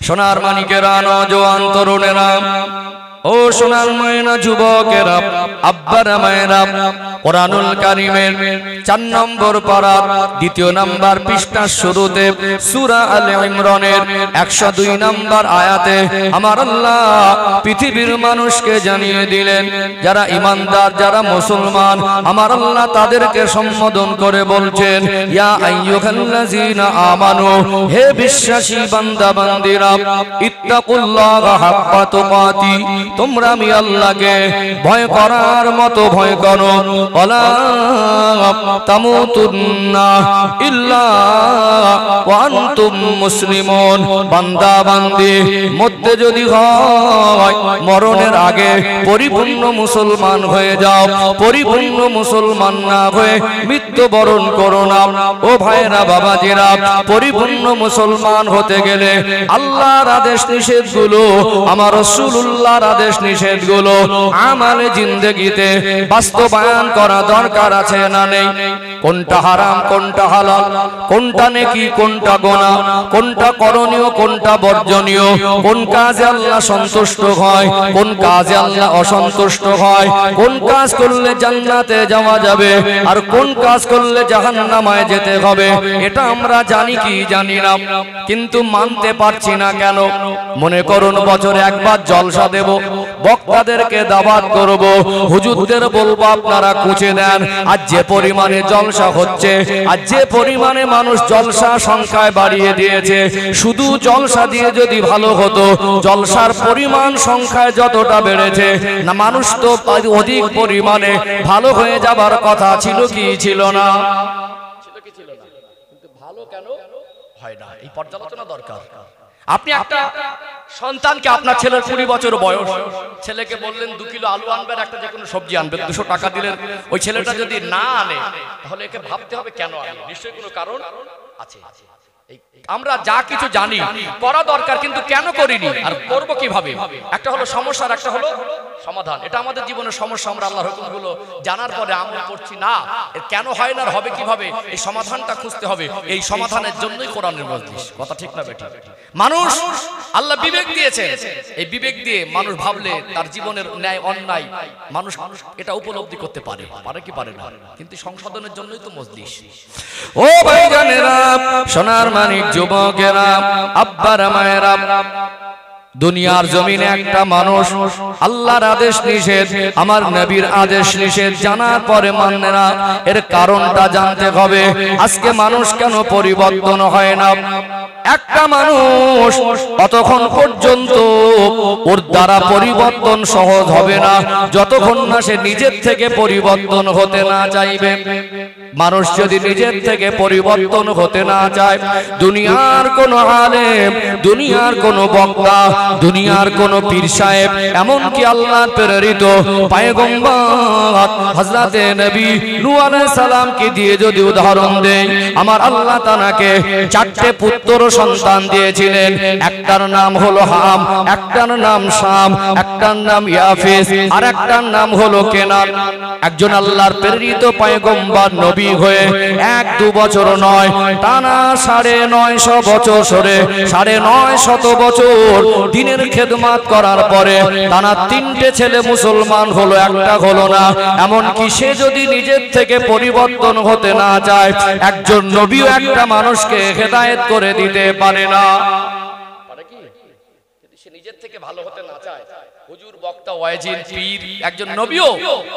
সোনার মানিকেরা, নওজোয়ান তরুণেরা, ও সোনার ময়না যুবকেরা, আব্বারা মায়েরা, কোরআনুল কারীমের 4 নম্বর পারা 2 নম্বর পৃষ্ঠার শুরুতে সূরা আলে ইমরানের 102 নম্বর আয়াতে আমার আল্লাহ পৃথিবীর মানুষকে জানিয়ে দিলেন, যারা ঈমানদার, যারা মুসলমান, আমার আল্লাহ তাদেরকে সম্বোধন করে বলছেন, ইয়া আইয়ুহাল্লাযীনা আমানু, হে বিশ্বাসী বান্দা বান্দীরা, ইত্তাকুল্লাহা হাক্কা তুকাতি, তোমরা আমি আল্লাহকে ভয় করার মতো ভয় করো, ওয়ালা তামুতুন্না ইল্লা ওয়া আনতুম মুসলিমুন। বান্দা বান্দি মধ্যে যদি হয় মরণের আগে পরিপূর্ণ মুসলমান হয়ে যাও, পরিপূর্ণ মুসলমান না হয়ে মৃত্যুবরণ করো না। ও ভাইরা বাবাজিরা, পরিপূর্ণ মুসলমান হতে গেলে আল্লাহর আদেশ নিষেধগুলো, আমার রাসূলুল্লাহর আদেশ নিষেধগুলো আমালে জিন্দেগিতে বাস্তবায়ন করা দরকার আছে না নেই? কোনটা হারাম, কোনটা হালাল, কোনটা নেকি, কোনটা গুনাহ, কোনটা করণীয়, কোনটা বর্জনীয়, কোন কাজে আল্লাহ সন্তুষ্ট হয়, কোন কাজে আল্লাহ অসন্তুষ্ট হয়, কোন কাজ করলে জান্নাতে যাওয়া যাবে আর কোন কাজ করলে জাহান্নামে যেতে হবে, এটা আমরা জানি কি জানি না, কিন্তু মানতে পারছি না কেন? মনে করুন বছরে একবার জলসা দেব, বক্তাদেরকে দাওয়াত করব, হুজুরদের বলবো আপনারা কুচে দেন। আর যে পরিমাণে জলসা হচ্ছে, আর যে পরিমাণে মানুষ জলসা সংখ্যায় বাড়িয়ে দিয়েছে, শুধু জলসা দিয়ে যদি ভালো হতো, জলসার পরিমাণ সংখ্যায় যতটা বেড়েছে না, মানুষ তো অধিক পরিমাণে ভালো হয়ে যাবার কথা ছিল কি ছিল না? কিন্তু ভালো কেন হয় না, এই পর্যালোচনা দরকার। আপনি একটা সন্তানকে, আপনার ছেলের 20 বছর বয়স, ছেলেকে বললেন 2 কিলো আলু আনবে, একটা যে কোনো সবজি আনবে, 200 টাকা দিলেন, ওই ছেলেটা যদি না আনে তাহলে একে ভাবতে হবে কেন আনে, নিশ্চয়ই কোনো কারণ আছে। আমরা যা কিছু জানি করা দরকার, কিন্তু কেন করিনি আর করব কিভাবে? একটা হলো সমস্যার, একটা হলো সমাধান। এটা আমাদের জীবনের সমস্যা, আমরা আল্লাহর হুকুমগুলো জানার পরে আমল করছি না, এর কেন হয় না আর হবে কিভাবে, এই সমাধানটা খুঁজতে হবে। এই সমাধানের জন্যই কোরআনের মজলিস। কথা ঠিক না বেঠিক? মানুষ আল্লাহ বিবেক দিয়েছে, এই বিবেক দিয়ে মানুষ ভাবলে তার জীবনের ন্যায় অন্যায় মানুষ এটা উপলব্ধি করতে পারে, পারে কি পারে না, কিন্তু সংশোধনের জন্যই তো মজলিস। ও ভাইজানেরা, সোনার মানিক যুবকেরা, আব্বারা মায়েরা, দুনিয়ার জমিনে একটা মানুষ আল্লাহর আদেশ নিষেধ, আমার নবীর আদেশ নিষেধ জানার পরে মানে না, এর কারণটা জানতে হবে। আজকে মানুষ কেন পরিবর্তন হয় না? একটা মানুষ ততক্ষণ পর্যন্ত ওর দ্বারা পরিবর্তন সহজ হবে না যতক্ষণ না সে নিজের থেকে পরিবর্তন হতে না চাইবে। মানুষ যদি নিজের থেকে পরিবর্তন হতে না চায়, দুনিয়ার কোন আলেম, দুনিয়ার কোন বক্তা, দুনিয়ার কোন পীর সাহেব, এমনকি আল্লাহর প্রেরিত পয়গম্বর হযরতে নবী নূহ আলাইহিস সালামকে দিয়ে যদি উদাহরণ দেই, আমার আল্লাহ তাআলাকে 4টে পুত্র সন্তান দিয়েছিলেন। একটার নাম হলো হাম, একটার নাম শাম, একটার নাম ইয়াফিস, আর একটার নাম হলো কেনান। একজন আল্লাহর প্রেরিত পয়গম্বর নবী হয়ে 1-2 বছর নয়, টানা 950 বছর ধরে 950 বছর দিনের খেদমত করার পরে টানা 3টে ছেলে মুসলমান হলো, একটা হলো না। এমনকি সে যদি নিজের থেকে পরিবর্তন হতে না চায়, একজন নবীও একটা মানুষকে হেদায়েত করে দিতে পারে না। পারে কি? যদি সে নিজের থেকে ভালো হতে না চায়, হুজুর, বক্তা, ওয়াজির, পীর, একজন নবীও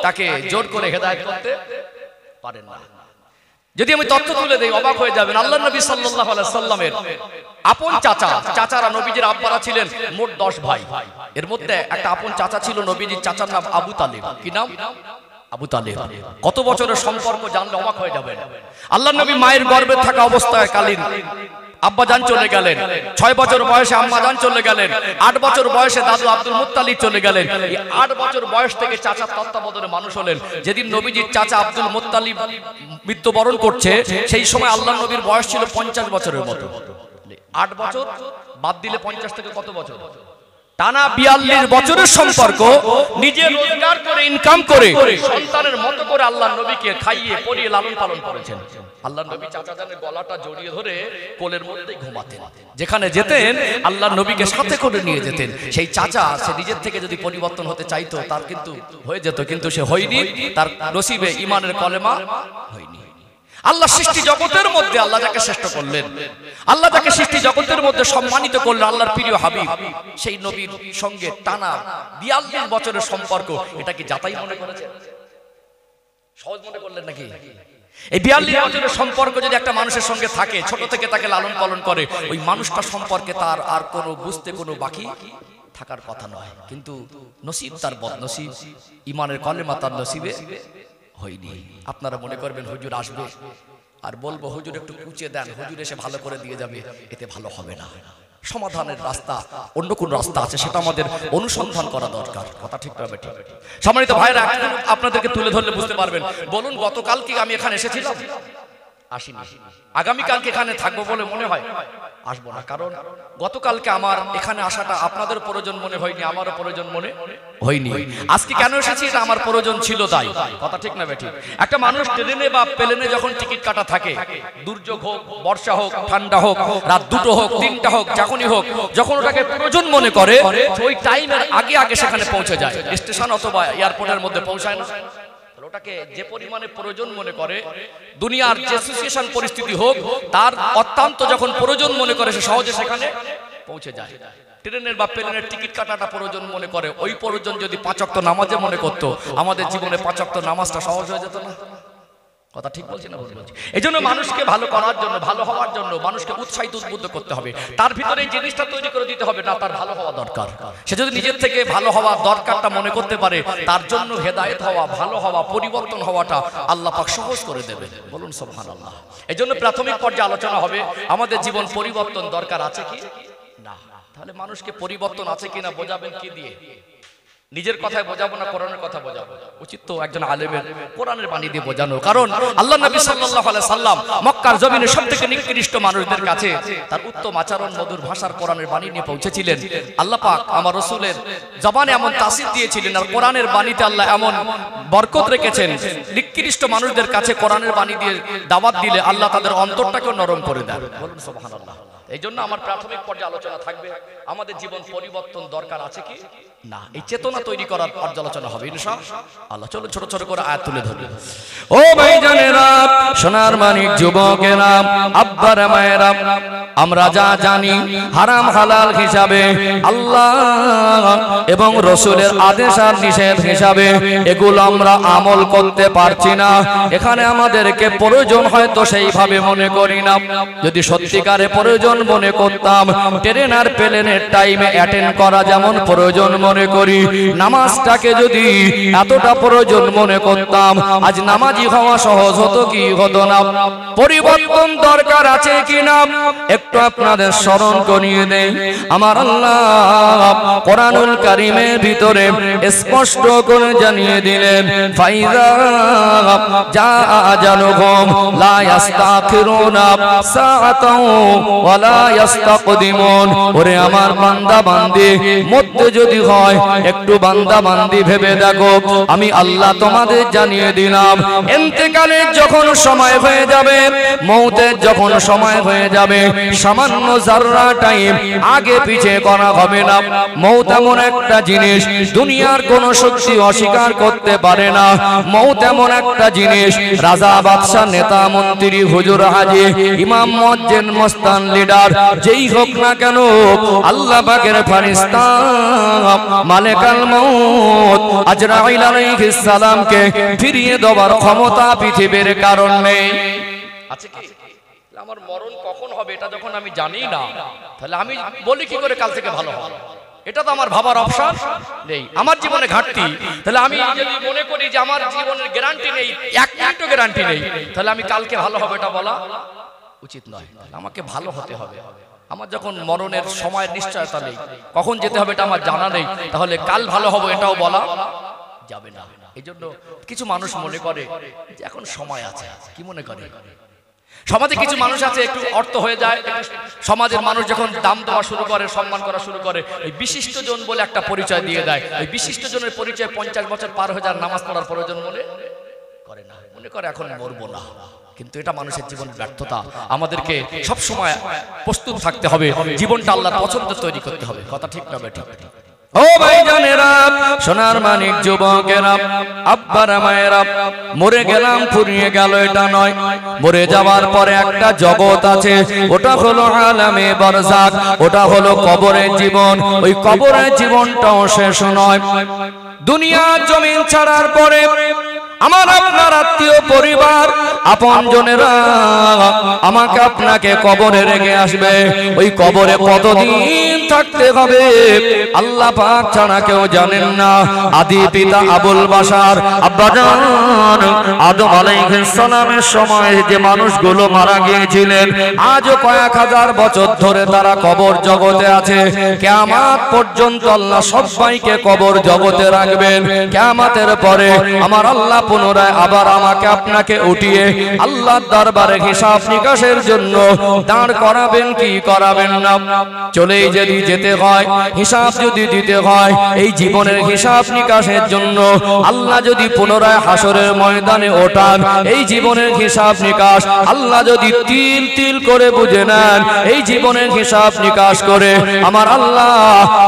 তাকে জোর করে হেদায়েত করতে পারেন না। যদি আমি তথ্য তুলে দেই অবাক হয়ে যাবেন। আল্লাহর নবী সাল্লাল্লাহু আলাইহি সাল্লামের আপন চাচারা, নবীজির আব্বারা ছিলেন মোট 10 ভাই। এর মধ্যে একটা আপন চাচা ছিল, নবীজির চাচার নাম আবু তালিব। কি নাম? আবু তালিব। কত বছরের সম্পর্ক জানলে অবাক হয়ে যাবেন। আল্লাহর নবী মায়ের গর্ভে থাকা অবস্থায় কালীন আব্বাজান চলে গেলেন, 6 বছর বয়সে আম্মাজান চলে গেলেন, 8 বছর বয়সে দাদু আব্দুল মুত্তালিব চলে গেলেন। এই 8 বছর বয়স থেকে চাচার তত্ত্বাবধানে মানুষ হলেন। যেদিন নবীজির চাচা আব্দুল মুত্তালিব মৃত্যুবরণ করছে, সেই সময় আল্লাহর নবীর বয়স ছিল 50 বছরের মতো। 8 বছর বাদ দিলে 50 থেকে কত বছর? টানা 42 বছরের সম্পর্ক, নিজে রোজগার করে ইনকাম করে সন্তানের মতো করে আল্লাহর নবীকে খাইয়ে পরিয়ে লালন পালন করেছেন। আল্লাহর নবী চাচাজানের গলাটা জড়িয়ে ধরে কোলের মধ্যেই ঘুমাতেন। যেখানে যেতেন আল্লাহর নবীকে সাথে করে নিয়ে যেতেন। সেই চাচা সে নিজের থেকে যদি পরিবর্তন হতে চাইতো তার কিন্তু হয়ে যেত, কিন্তু সে হয়নি, তার নসিবে ঈমানের কলেমা হয়নি। আল্লাহ সৃষ্টি জগতের মধ্যে আল্লাহ যাকে শ্রেষ্ঠ করলেন, আল্লাহ যাকে সৃষ্টি জগতের মধ্যে সম্মানিত করলেন, আল্লাহর প্রিয় হাবিব, সেই নবীর সঙ্গে টানা 42 বছরের সম্পর্ক, এটা কি যাতাই মনে করেছেন? সহজ মনে করলেন নাকি? এই 42 বছরের সম্পর্ক যদি একটা মানুষের সঙ্গে থাকে, ছোট থেকে তাকে লালন পালন করে, ওই মানুষটা সম্পর্কে তার আর কোনো বুঝতে কোনো বাকি থাকার কথা নয়। কিন্তু নসিব তার বদনসিব, ঈমানের কলেমা তার নসিবে হয়নি। আপনারা মনে করবেন হুজুর আসবে আর বলবো হুজুর একটু কুচিয়ে দেন, হুজুর এসে ভালো করে দিয়ে যাবে, এতে ভালো হবে না। সমাধানের রাস্তা অন্য কোন রাস্তা আছে, সেটা আমাদের অনুসন্ধান করা দরকার। কথা ঠিক না বেঠিক? সম্মানিত ভাইরা, আপনাদেরকে তুলে ধরলে বুঝতে পারবেন। বলুন, গতকাল কি আমি এখানে এসেছিলাম? আসিনি। আগামীকালকে এখানে থাকবো বলে মনে হয়? আসবো না। কারণ গতকালকে আমার এখানে আসাটা আপনাদের প্রয়োজন মনে হয়নি, আমারও প্রয়োজন মনে হয়নি। আজকে কেন এসেছি, এটা আমার প্রয়োজন ছিল তাই। কথা ঠিক না বেঠিক? একটা মানুষ ট্রেনে বা প্লেনে যখন টিকিট কাটা থাকে, দুর্যোগ হোক, বর্ষা হোক, ঠান্ডা হোক, রাত 2টো হোক, 3টা হোক, যখনই হোক, যখন ওটাকে প্রয়োজন মনে করে ওই টাইমের আগে আগে সেখানে পৌঁছে যায়। স্টেশন অথবা এয়ারপোর্টের মধ্যে পৌঁছায় না। ওটাকে যে পরিমাণে প্রয়োজন মনে করে, দুনিয়ার যে সিচুয়েশন পরিস্থিতি হোক, তার অত্যন্ত যখন প্রয়োজন মনে করে সে সহজে সেখানে পৌঁছে যায়। ট্রেনের বা প্লেনের টিকিট কাটাটা প্রয়োজন মনে করে, ওই প্রয়োজন যদি 5 ওয়াক্ত নামাজে মনে করতো, আমাদের জীবনে 5 ওয়াক্ত নামাজটা সহজ হয়ে যেত না? কথা ঠিক বলছি না? বলছি। এই জন্য মানুষকে ভালো করার জন্য, ভালো হওয়ার জন্য মানুষকে উৎসাহিত উদ্বুদ্ধ করতে হবে। তার ভিতরে এই জিনিসটা তৈরি করে দিতে হবে, না তার ভালো হওয়া দরকার। সে যদি নিজের থেকে ভালো হওয়ার দরকারটা মনে করতে পারে, তার জন্য হেদায়েত হওয়া, ভালো হওয়া, পরিবর্তন হওয়াটা আল্লাহ পাক সহজ করে দেবে। বলুন সুবহানাল্লাহ। এই জন্য প্রাথমিক পর্যায়ে আলোচনা হবে আমাদের জীবন পরিবর্তন দরকার আছে কি না। তাহলে মানুষকে পরিবর্তন আছে কিনা বোঝাবেন কি দিয়ে? নিজের কথায় বোঝাবো না, কোরআনের কথা বোঝাবো? উচিত তো একজন আলেমের কোরআনের বাণী দিয়ে বোঝানো। কারণ আল্লাহ নবী সাল্লাল্লাহু আলাইহি সাল্লাম মক্কার জমিনে সবথেকে নিকৃষ্ট মানুষদের কাছে তার উত্তম আচরণ, মধুর ভাষার কোরআনের বাণী নিয়ে পৌঁছেছিলেন। আল্লাহ পাক আমার রাসূলের জবানে এমন তাসির দিয়েছিলেন, আর কোরআনের বাণীতে আল্লাহ এমন বরকত রেখেছেন, নিকৃষ্ট মানুষদের কাছে কোরআনের বাণী দিয়ে দাওয়াত দিলে আল্লাহ তাদের অন্তরটাকে নরম করে দেন। বলুন সুবহানাল্লাহ। এই জন্য আমার প্রাথমিক পর্যায়ে আলোচনা থাকবে আমাদের জীবন পরিবর্তন দরকার আছে কি না। এই চেতনা তৈরি করার পর্যালোচনা হবে ইনশাআল্লাহ। চলো ছোট ছোট করে আয়াত তুলে ধরি। ও ভাইজানেরা, সোনার মানিক যুবকেরা, আব্বারা মায়েরা, আমরা যা জানি হারাম হালাল হিসাবে, আল্লাহ এবং রাসূলের আদেশ আর নিষেধ হিসাবে এগুলো আমরা আমল করতে পারছি না। এখানে আমাদেরকে প্রয়োজন হয়তো সেইভাবে মনে করি না। যদি সত্যিকারে প্রয়োজন মনে করতাম, ট্রেন আর প্লেনের টাইমে অ্যাটেন্ড করা যেমন প্রয়োজন মনে করি, নামাজটাকে যদি এতটা প্রয়োজন মনে করতাম, আজ নামাজি হওয়া সহজ হতো কি হতো না? পরিবর্তন দরকার আছে কিনা একটু আপনাদের স্মরণ করিয়ে দেই। আমার আল্লাহ কোরআনুল কারীমের ভিতরে স্পষ্ট করে জানিয়ে দিলেন, ফাইযা জাআ আজালুহুম লা ইস্তাখিরুনা সাআতাও ওয়া লা ইস্তাকদিমুন। ওরে আমার বান্দা বান্দি, মধ্যে যদি হয় একটু বান্দা বান্দি ভেবে দেখো, আমি আল্লাহ তোমাদের জানিয়ে দিলাম, ইন্তেকালের যখন সময় হয়ে যাবে, মৌতের যখন সময় হয়ে যাবে, সামান্য যাররা টাইম আগে পিছে করা হবে না। মৌত এমন একটা জিনিস দুনিয়ার কোন শক্তি অস্বীকার করতে পারে না। মৌত এমন একটা জিনিস রাজা, বাদশা, নেতা, মন্ত্রী, হুজুর, হাজী, ইমাম, মুয়াজ্জিন, মস্তান, লিডার যেই হোক না কেন, আল্লাহ পাকের ফেরেশতা মালিকাল মউত আজরাইল আলাইহিস সালামকে ফিরিয়ে দেওয়ার ক্ষমতা পৃথিবীর কারণ নেই। আছে কি? আমার মরণ কখন হবে এটা যখন আমি জানি না, তাহলে আমি বলি কি করে কাল থেকে ভালো হবে? এটা তো আমার ভাবার অপশন নেই। আমার জীবনে ঘাটতি, তাহলে আমি যদি মনে করি যে আমার জীবনের গ্যারান্টি নেই, 1 মিনিটও গ্যারান্টি নেই, তাহলে আমি কালকে ভালো হবে এটা বলা উচিত নয়। আমাকে ভালো হতে হবে। আমার যখন মরণের সময়ের নিশ্চয়তা নেই, কখন যেতে হবে এটা আমার জানা নেই, তাহলে কাল ভালো হবে এটাও বলা যাবে না। এই জন্য কিছু মানুষ মনে করে যে এখন সময় আছে। কি মনে করে? সমাজে কিছু মানুষ আছে একটু অর্থ হয়ে যায়, সমাজের মানুষ যখন দাম দেওয়া শুরু করে, সম্মান করা শুরু করে, এই বিশিষ্ট জন বলে একটা পরিচয় দিয়ে দেয়। এই বিশিষ্ট জনের পরিচয় 50 বছর পার হয়ে যায়, নামাজ পড়ার প্রয়োজন মনে করে না, মনে করে এখন মরবো না। কিন্তু এটা মানুষের জীবন ব্যর্থতা। আমাদেরকে সব সময় প্রস্তুত থাকতে হবে, জীবনটা আল্লাহর পছন্দ তৈরি করতে হবে। কথা ঠিক না বেঠিক? ও ভাইজানেরা, সোনার মানিক যুবকেরা, আব্বারা মায়েরা, মরে গেলাম ফুরিয়ে গেল এটা নয়। মরে যাওয়ার পরে একটা জগৎ আছে, ওটা হলো আলামে বারজাখ, ওটা হলো কবরের জীবন। ওই কবরের জীবনটাও শেষ নয়। দুনিয়া জমিন ছাড়ার পরে আমার আপনার আত্মীয় পরিবার আপনজনেরা আমাকে আপনাকে কবরে রেখে আসবে। ওই কবরে কতদিন থাকতে হবে আল্লাহ পাক ছাড়া কেউ জানেন না। আদি পিতা আবুল বাশার আব্বাজান আদম আলাইহিস সালামের সময় যে মানুষগুলো মারা গিয়েছিলেন, আজও কয়েক হাজার বছর ধরে তারা কবর জগতে আছে। কিয়ামত পর্যন্ত আল্লাহ সবাইকে কবর জগতে রাখবেন। কিয়ামতের পরে আমার আল্লাহ পুনরায় আবার আমাকে আপনাকে উঠিয়ে আল্লাহর দরবারে হিসাব নিকাশের জন্য দাঁড় করাবেন কি করাবেন না? চলেই যদি যেতে হয়, হিসাব যদি দিতে হয়, এই জীবনের হিসাব নিকাশের জন্য আল্লাহ যদি পুনরায় হাসরের ময়দানে ওঠান, এই জীবনের হিসাব নিকাশ আল্লাহ যদি তিল তিল করে বুঝে নেন, এই জীবনের হিসাব নিকাশ করে আমার আল্লাহ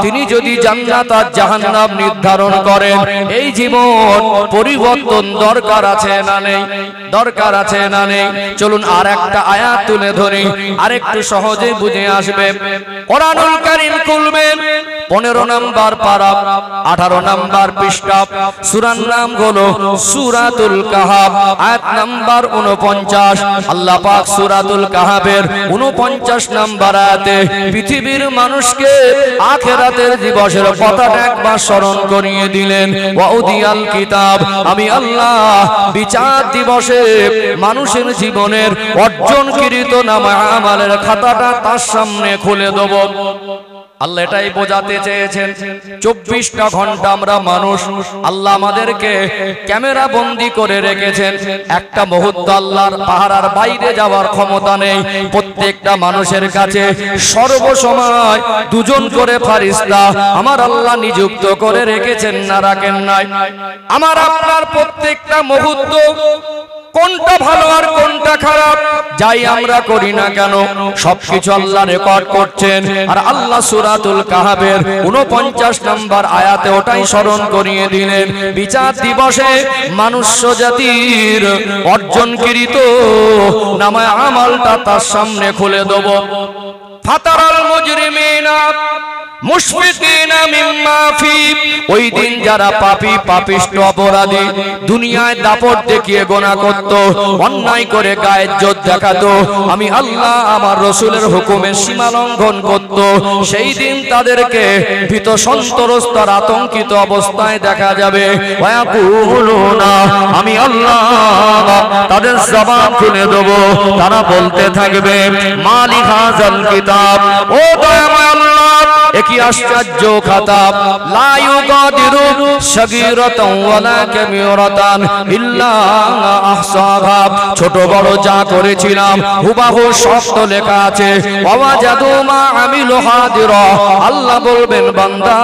তিনি যদি জান্নাত আর জাহান্নাম নির্ধারণ করেন, এই জীবন পরিবর্তন দরকার আছে না নেই? দরকার আছে না নেই? চলুন আর একটা আয়াত তুলে ধরি, আরেকটু সহজে বুঝে আসবে। কোরআনুল কারীম খুলবেন 15 নম্বর পারা 18 নম্বর পৃষ্ঠা, সূরার নাম হলো সূরাতুল কাহাফ, আয়াত নাম্বার 49। আল্লাহ পাক সূরাতুল কাহাফের 49 নম্বর আয়াতে পৃথিবীর মানুষকে আখিরাতের দিবসের কথাটা একবার স্মরণ করিয়ে দিলেন। ওয়াউদিয়াল কিতাব, আমি আল্লাহ বিচার দিবসে মানুষের জীবনের অর্জনকৃত নামা আমালের খাতাটা তার সামনে খুলে দেব। আল্লাহ এটাই বোঝাতে চেয়েছেন। 24টা ঘন্টা আমরা মানুষ, আল্লাহ আমাদেরকে ক্যামেরা বন্দি করে রেখেছেন। একটা মুহূর্ত আল্লাহর পাহারার বাইরে যাওয়ার ক্ষমতা নেই। প্রত্যেকটা মানুষের কাছে সর্বসময় 2জন করে ফেরেশতা আমার আল্লাহ নিযুক্ত করে রেখেছেন, না রাখেন নাই? আমার আপনার প্রত্যেকটা মুহূর্ত কোনটা ভালো আর কোনটা খারাপ যাই আমরা করি না কেন, সবকিছু আল্লাহ রেকর্ড করছেন। আর আল্লাহ সূরাতুল কাহাফের 49 নম্বর আয়াতে ওটাই স্মরণ করিয়ে দিলেন। বিচার দিবসে মানুষ্য জাতির অর্জনকৃত নামা আমলটা তার সামনে খুলে দেব। ফাতারাল মুজরিমিনা মুশফিকিনা মিম্মা ফি, ওই দিন যারা পাপী পাপিষ্ঠ অপরাধী দুনিয়ায় দাপট দেখিয়ে গোনা করত, অন্যায় করে গায়ের জোর দেখাতো, আমি আল্লাহ আমার রাসূলের হুকুমের সীমা লঙ্ঘন করত, সেই দিন তাদেরকে ভীত সন্ত্রস্ত আর আতঙ্কিত অবস্থায় দেখা যাবে। ওয়াকুলুনা, আমি আল্লাহ তাদের জবান খুলে দেব। তারা বলতে থাকবে মালি হাযাল কিতাব, ও দয়াময় আল্লাহ একই আশ্চর্য খাতাব, লা ইউগাদিরু সাগীরাতান ওয়ালা কাবীরাতান ইল্লা আহসাহা, ছোট বড় যা করেছিলাম হুবহু সব তো লেখা আছে। ওয়াজাদু মা আমিলু হাদিরা, আল্লাহ বলবেন বান্দা,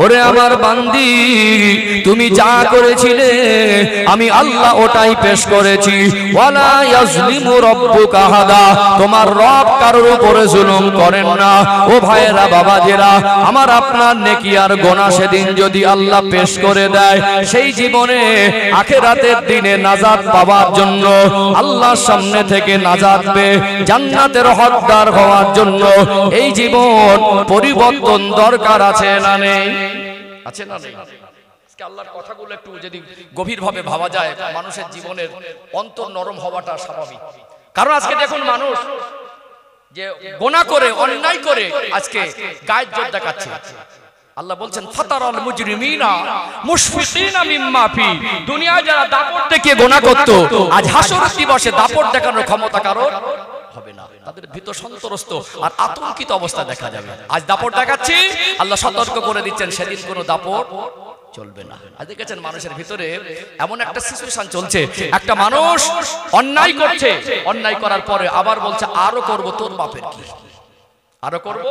ওরে আমার বান্দি তুমি যা করেছিলে আমি আল্লাহ ওটাই পেশ করেছি। ওয়ালা ইয়াজলিমু রাব্বুকা আহাদা, তোমার রব কারোর উপরে জুলুম করেন না। ও ভাইরা বাবাজিরা, আমার আপনার নেকি আর গোনা সেদিন যদি আল্লাহ পেশ করে দেয়, সেই জীবনে আখিরাতের দিনে নাজাত পাওয়ার জন্য আল্লাহর সামনে থেকে নাজাত পেয়ে জান্নাতের হকদার হওয়ার জন্য এই জীবন পরিবর্তন দরকার আছে না নেই? আছে না নেই? আজকে আল্লাহর কথাগুলো একটু যদি গভীরভাবে ভাবা যায়, মানুষের জীবনের অন্তর নরম হওয়াটা স্বাভাবিক। কারণ আজকে দেখুন মানুষ যে গোনা করে অন্যায় করে আজকে গায়ের জোর দেখাচ্ছে। আল্লাহ বলছেন ফাতারাল মুজরিমিনা মুশফিকিনা মিম্মা ফি, দুনিয়ায় যারা দাপট দেখিয়ে গোনা করত, আজ হাসর দিবসে দাপট দেখানোর ক্ষমতা কারোর হবে না। তাদের ভীত সন্ত্রস্ত আর আতঙ্কিত অবস্থা দেখা যাবে। আজ দাপট দেখাচ্ছি, আল্লাহ সতর্ক করে দিচ্ছেন সেদিন কোনো দাপট চলবে না। আর দেখেছেন মানুষের ভিতরে এমন একটা সিচুয়েশন চলছে, একটা মানুষ অন্যায় করছে, অন্যায় করার পরে আবার বলছে আরো করব, তোর বাপের কি, আরো করব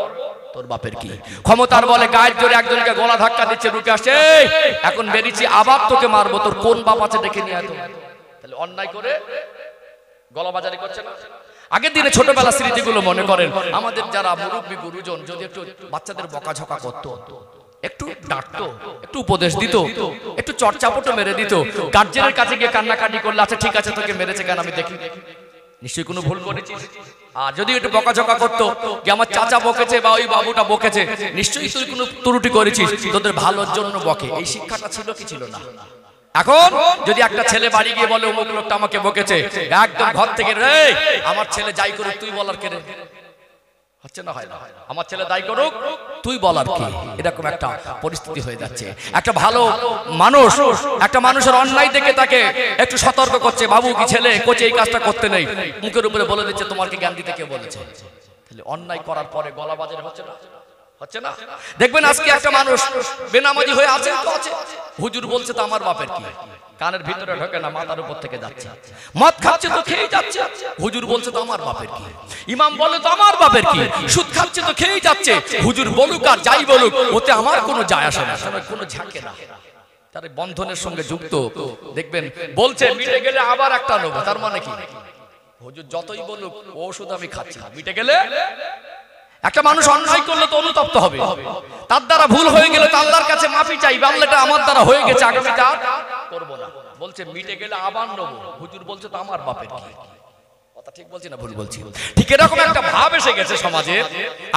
তোর বাপের কি। ক্ষমতার বলে গায়ের জোরে একজনকে গলা ধাক্কা দিচ্ছে, রুকে আসছে, এখন বেরিয়েছি আবার তোকে মারবো, তোর কোন বাপ আছে ডেকে নিয়ে আয়। তাহলে অন্যায় করে গলাবাজারি করছে না। আগের দিনে ছোটবেলা স্মৃতিগুলো মনে করেন, আমাদের যারা মুরব্বী গুরুজন যদি একটু বাচ্চাদের বকাঝকা করতো, একটু ডাঁটতো, একটু উপদেশ দিত, একটু চর্চাপটো মেরে দিত, গার্জেনের কাছে গিয়ে কান্নাকাটি করলে আচ্ছা ঠিক আছে তোকে মেরেছে কেন আমি দেখি, নিশ্চয়ই কোনো ভুল করেছিস। আর যদি একটু বকাঝকা করতো যে আমার চাচা বকেছে বা ওই বাবুটা বকেছে, নিশ্চয়ই তুই কোনো ত্রুটি করেছিস, তোদের ভালোর জন্য বকে। এই শিক্ষাটা ছিল কি ছিল না? এখন যদি একটা ছেলে বাড়ি গিয়ে বলে অমুক লোকটা আমাকে বকেছে, একদম ঘর থেকে রে আমার ছেলে যাই করুক তুই বলার কে রে, হচ্ছে না হয় না, আমার ছেলে দায়ী করুক তুই বলার কি, এরকম একটা পরিস্থিতি হয়ে যাচ্ছে। একটা ভালো মানুষ একটা মানুষের অন্যায় দেখে তাকে একটু সতর্ক করছে, বাবু কি ছেলে কোচে এই কাজটা করতে নেই, মুখের উপরে বলে দিচ্ছে তোমার কি জ্ঞান দিতে কে বলেছে। তাহলে অন্যায় করার পরে গলা বাজার হচ্ছে না, হচ্ছে না। দেখবেন আজকে একটা মানুষ বেনামাজি হয়ে আছে তো আছে, হুজুর বলছে তো আমার বাপের কি, কানের ভিতরে ঢোকে না, মাথার উপর থেকে যাচ্ছে, মদ খাচ্ছে তো খেয়ে যাচ্ছে, হুজুর বলছে তো আমার বাপের কি, ইমাম বলে তো আমার বাপের কি, সুদ খাচ্ছে তো খেয়ে যাচ্ছে, হুজুর বলুক আর যাই বলুক ওতে আমার কোনো যায় আসে না, কোনো ঝাঁকে না। তার বন্ধনের সঙ্গে যুক্ত, দেখবেন বলছে মিটে গেলে আবার একটা নেবো, তার মানে কি হুজুর যতই বলুক ওষুধ আমি খাচ্ছি না, মিটে গেলে। একটা মানুষ অন্যায় করলে তো অনুতপ্ত হবে, তার দ্বারা ভুল হয়ে গেলে তো আল্লাহর কাছে মাফি চাইবে, আল্লাহটা আমার দ্বারা হয়ে গেছে আগামীটা করবো না, বলছে মিটে গেলে আবার নেবো, হুজুর বলছে তো আমার বাপের কি। কথা ঠিক বলছি না ভুল বলছি? ঠিক এরকম একটা ভাব এসে গেছে সমাজে,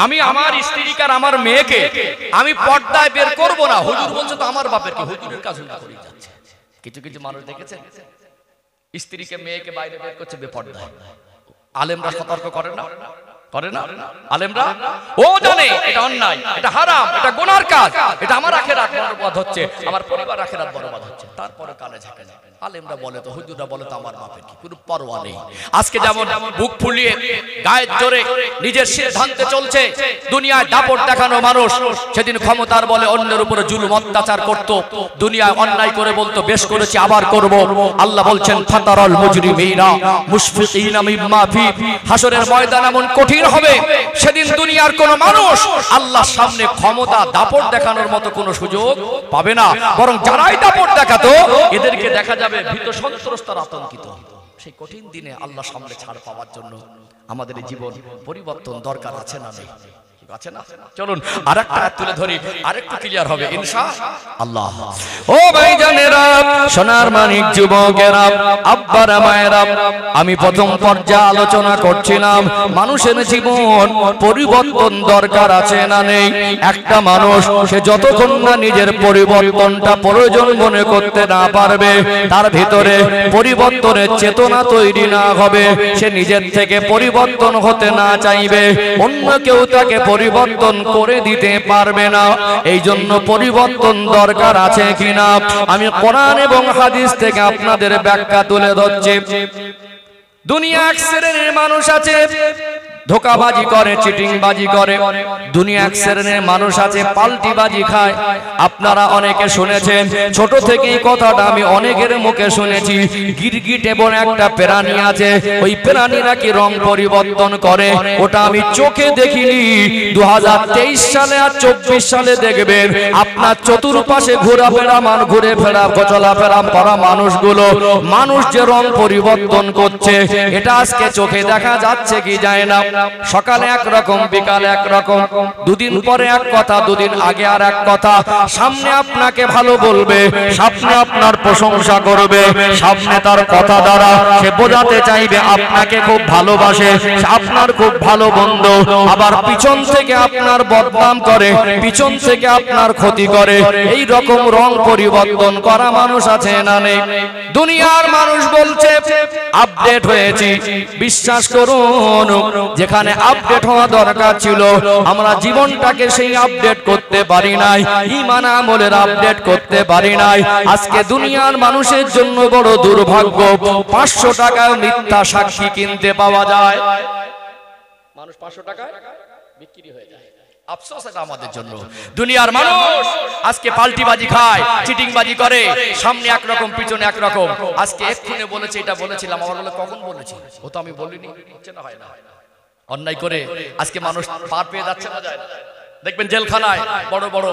আমি আমার স্ত্রীকে আর আমার মেয়েকে আমি পর্দায় বের করব না, হুজুর বলছে তো আমার বাপের কি, হুজুরের কাজ হুজুর করেই যাচ্ছে। কিছু কিছু মানুষ দেখেছেন স্ত্রীকে মেয়েকে বাইরে বের করছে বেপর্দায়, আলেমরা সতর্ক করে না, করে না আলেমরা? ও জানে এটা অন্যায়, এটা হারাম, এটা গুনার কাজ, এটা আমার আখিরাত বরবাদ হচ্ছে, আমার পরিবার আখিরাত বরবাদ হচ্ছে, তারপরে কানে ঝাঁকে না। আলেমরা বলে তো হুজুররা বলে তো আমার বাপের কি, কোনো পরোয়া নেই। আজকে যেমন বুক ফুলিয়ে গায়ের জোরে নিজের সিদ্ধান্তে চলছে, দুনিয়ায় দাপট দেখানো মানুষ সেদিন ক্ষমতার বলে অন্যের উপরে জুলুম অত্যাচার করত, দুনিয়ায় অন্যায় করে বলতো বেশ করেছি আবার করব। আল্লাহ বলছেন ফাতারাল মুজরিমিনা মুশফিকিনা মিম্মা ফি, হাসরের ময়দান এমন কঠিন হবে সেদিন দুনিয়ার কোন মানুষ আল্লাহর সামনে ক্ষমতা দাপট দেখানোর মতো কোনো সুযোগ পাবে না, বরং যারাই দাপট দেখাতো এদেরকে দেখা যাবে ভীত সন্ত্রস্ত আতঙ্কিত। সেই কঠিন দিনে আল্লাহ সামনে ছাড় পাওয়ার জন্য আমাদের জীবন পরিবর্তন দরকার আছে না নেই? আছে না? চলুন আরেকটা আয়াত তুলে ধরি, আরেকটু ক্লিয়ার হবে ইনশাআল্লাহ। ও ভাইজানেরা, সোনার মানিক যুবকেরা, আব্বারা মায়েরা, আমি প্রথম পর্যায়ে আলোচনা করছিলাম মানুষের জীবন পরিবর্তন দরকার আছে না নেই। একটা মানুষ সে যতক্ষণ না নিজের পরিবর্তনটা প্রয়োজন মনে করতে না পারবে, তার ভিতরে পরিবর্তনের চেতনা তৈরি না হবে, সে নিজের থেকে পরিবর্তন হতে না চাইবে, অন্য কেউ তাকে পরিবর্তন করে দিতে পারবে না। এই জন্য পরিবর্তন দরকার আছে কিনা আমি কোরআন এবং হাদিস থেকে আপনাদের ব্যাখ্যা তুলে ধরছি। দুনিয়া এক শ্রেণীর মানুষ আছে ধোকাবাজি করে, চিটিংবাজি করে, দুনিয়া এক শ্রেণীর মানুষ আছে পাল্টিবাজি খায়। আপনারা অনেকে শুনেছেন, ছোট থেকেই কথাটা আমি অনেকের মুখে শুনেছি, গিরগিট এবং একটা প্রাণী আছে, ওই প্রাণী নাকি রং পরিবর্তন করে। ওটা আমি চোখে দেখিনি, 2023 সালে আর 24 সালে দেখবেন আপনার চতুর্পাশে ঘুরে ফেরা চলাফেরা করা মানুষগুলো, মানুষ যে রং পরিবর্তন করছে এটা আজকে চোখে দেখা যাচ্ছে কি যায় না। সকালে একরকম, বিকালে একরকম, দুদিন পরে এক কথা, দুদিন আগে আর এক কথা, সামনে আপনাকে ভালো বলবে, সামনে আপনার প্রশংসা করবে, সামনে তার কথা দ্বারা সে বোঝাতে চাইবে আপনাকে খুব ভালোবাসে, আপনার খুব ভালো বন্ধু, আবার পিছন থেকে আপনার বদনাম করে, পিছন থেকে আপনার ক্ষতি করে। এই রকম রং পরিবর্তন করা মানুষ আছে না নেই? দুনিয়ার মানুষ বলছে আপডেট হয়েছি, বিশ্বাস করুন যেখানে আপডেট হওয়া দরকার ছিল আমরা জীবনটাকে সেই আপডেট করতে পারি নাই, ঈমান আমলের আপডেট করতে পারি নাই। আজকে দুনিয়ার মানুষের জন্য বড় দুর্ভাগ্য, 500 টাকায় মিথ্যা সাক্ষী কিনতে পাওয়া যায়। মানুষ 500 টাকায় বিক্রি হয়ে যায়। আফসোস এটা আমাদের জন্য। দুনিয়ার মানুষ আজকে পাল্টিবাজি খায়, চিটিংবাজি করে, সামনে একরকম পিছনে একরকম। আজকে এক্ষুনি বলেছে এটা বলেছিলাম, আমার বলে কখন বলেছি, ও তো আমি বলিনি, হচ্ছে না হয় না। অন্যায় করে আজকে মানুষ পার পেয়ে যাচ্ছে না, যায় না। দেখবেন জেলখানায় বড় বড়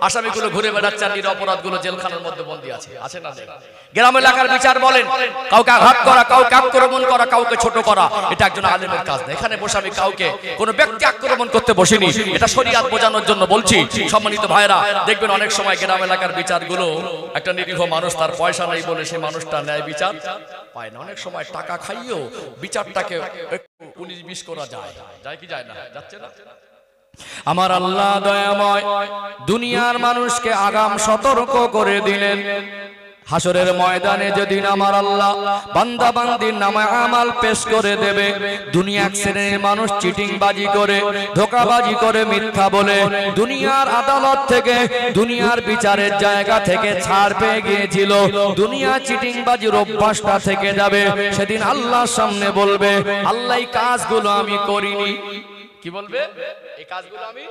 আসামিগুলো ঘুরে বেড়াচ্ছে, আর নিরপরাধগুলো জেলখানার মধ্যে বন্দী আছে, আছে না? গ্রাম এলাকার বিচার বলেন, কাউকে আঘাত করা, কাউকে আক্রমণ করা, কাউকে ছোট করা, এটা একজন আলেমের কাজ না। এখানে বসে আমি কাউকে কোনো ব্যক্তি আক্রমণ করতে বসিনি, এটা শরিয়াত বোঝানোর জন্য বলছি। সম্মানিত ভাইরা, দেখবেন অনেক সময় গ্রাম এলাকার বিচারগুলো একটা নিরীহ মানুষ, তার পয়সা নাই বলে সে মানুষটা ন্যায় বিচার পায় না। অনেক সময় টাকা খাইয়েও বিচারটাকে 19-20 করা যায়, যায় কি যায় না? যাচ্ছে না? আমার আল্লাহ দয়াময় দুনিয়ার মানুষকে আগাম সতর্ক করে দিলেন, হাসরের ময়দানে যেদিন আমার আল্লাহ বান্দা বান্দির নামে আমাল পেশ করে দেবে, দুনিয়া এক শ্রেণীর মানুষ চিটিংবাজি করে, ধোঁকাবাজি করে, মিথ্যা বলে দুনিয়ার আদালত থেকে, দুনিয়ার বিচারের জায়গা থেকে ছাড় পেয়ে গিয়েছিল, দুনিয়া চিটিংবাজির অভ্যাসটা থেকে যাবে। সেদিন আল্লাহর সামনে বলবে, আল্লাহ এই কাজগুলো আমি করিনি। কি বলবে? এই কাজগুলো আমি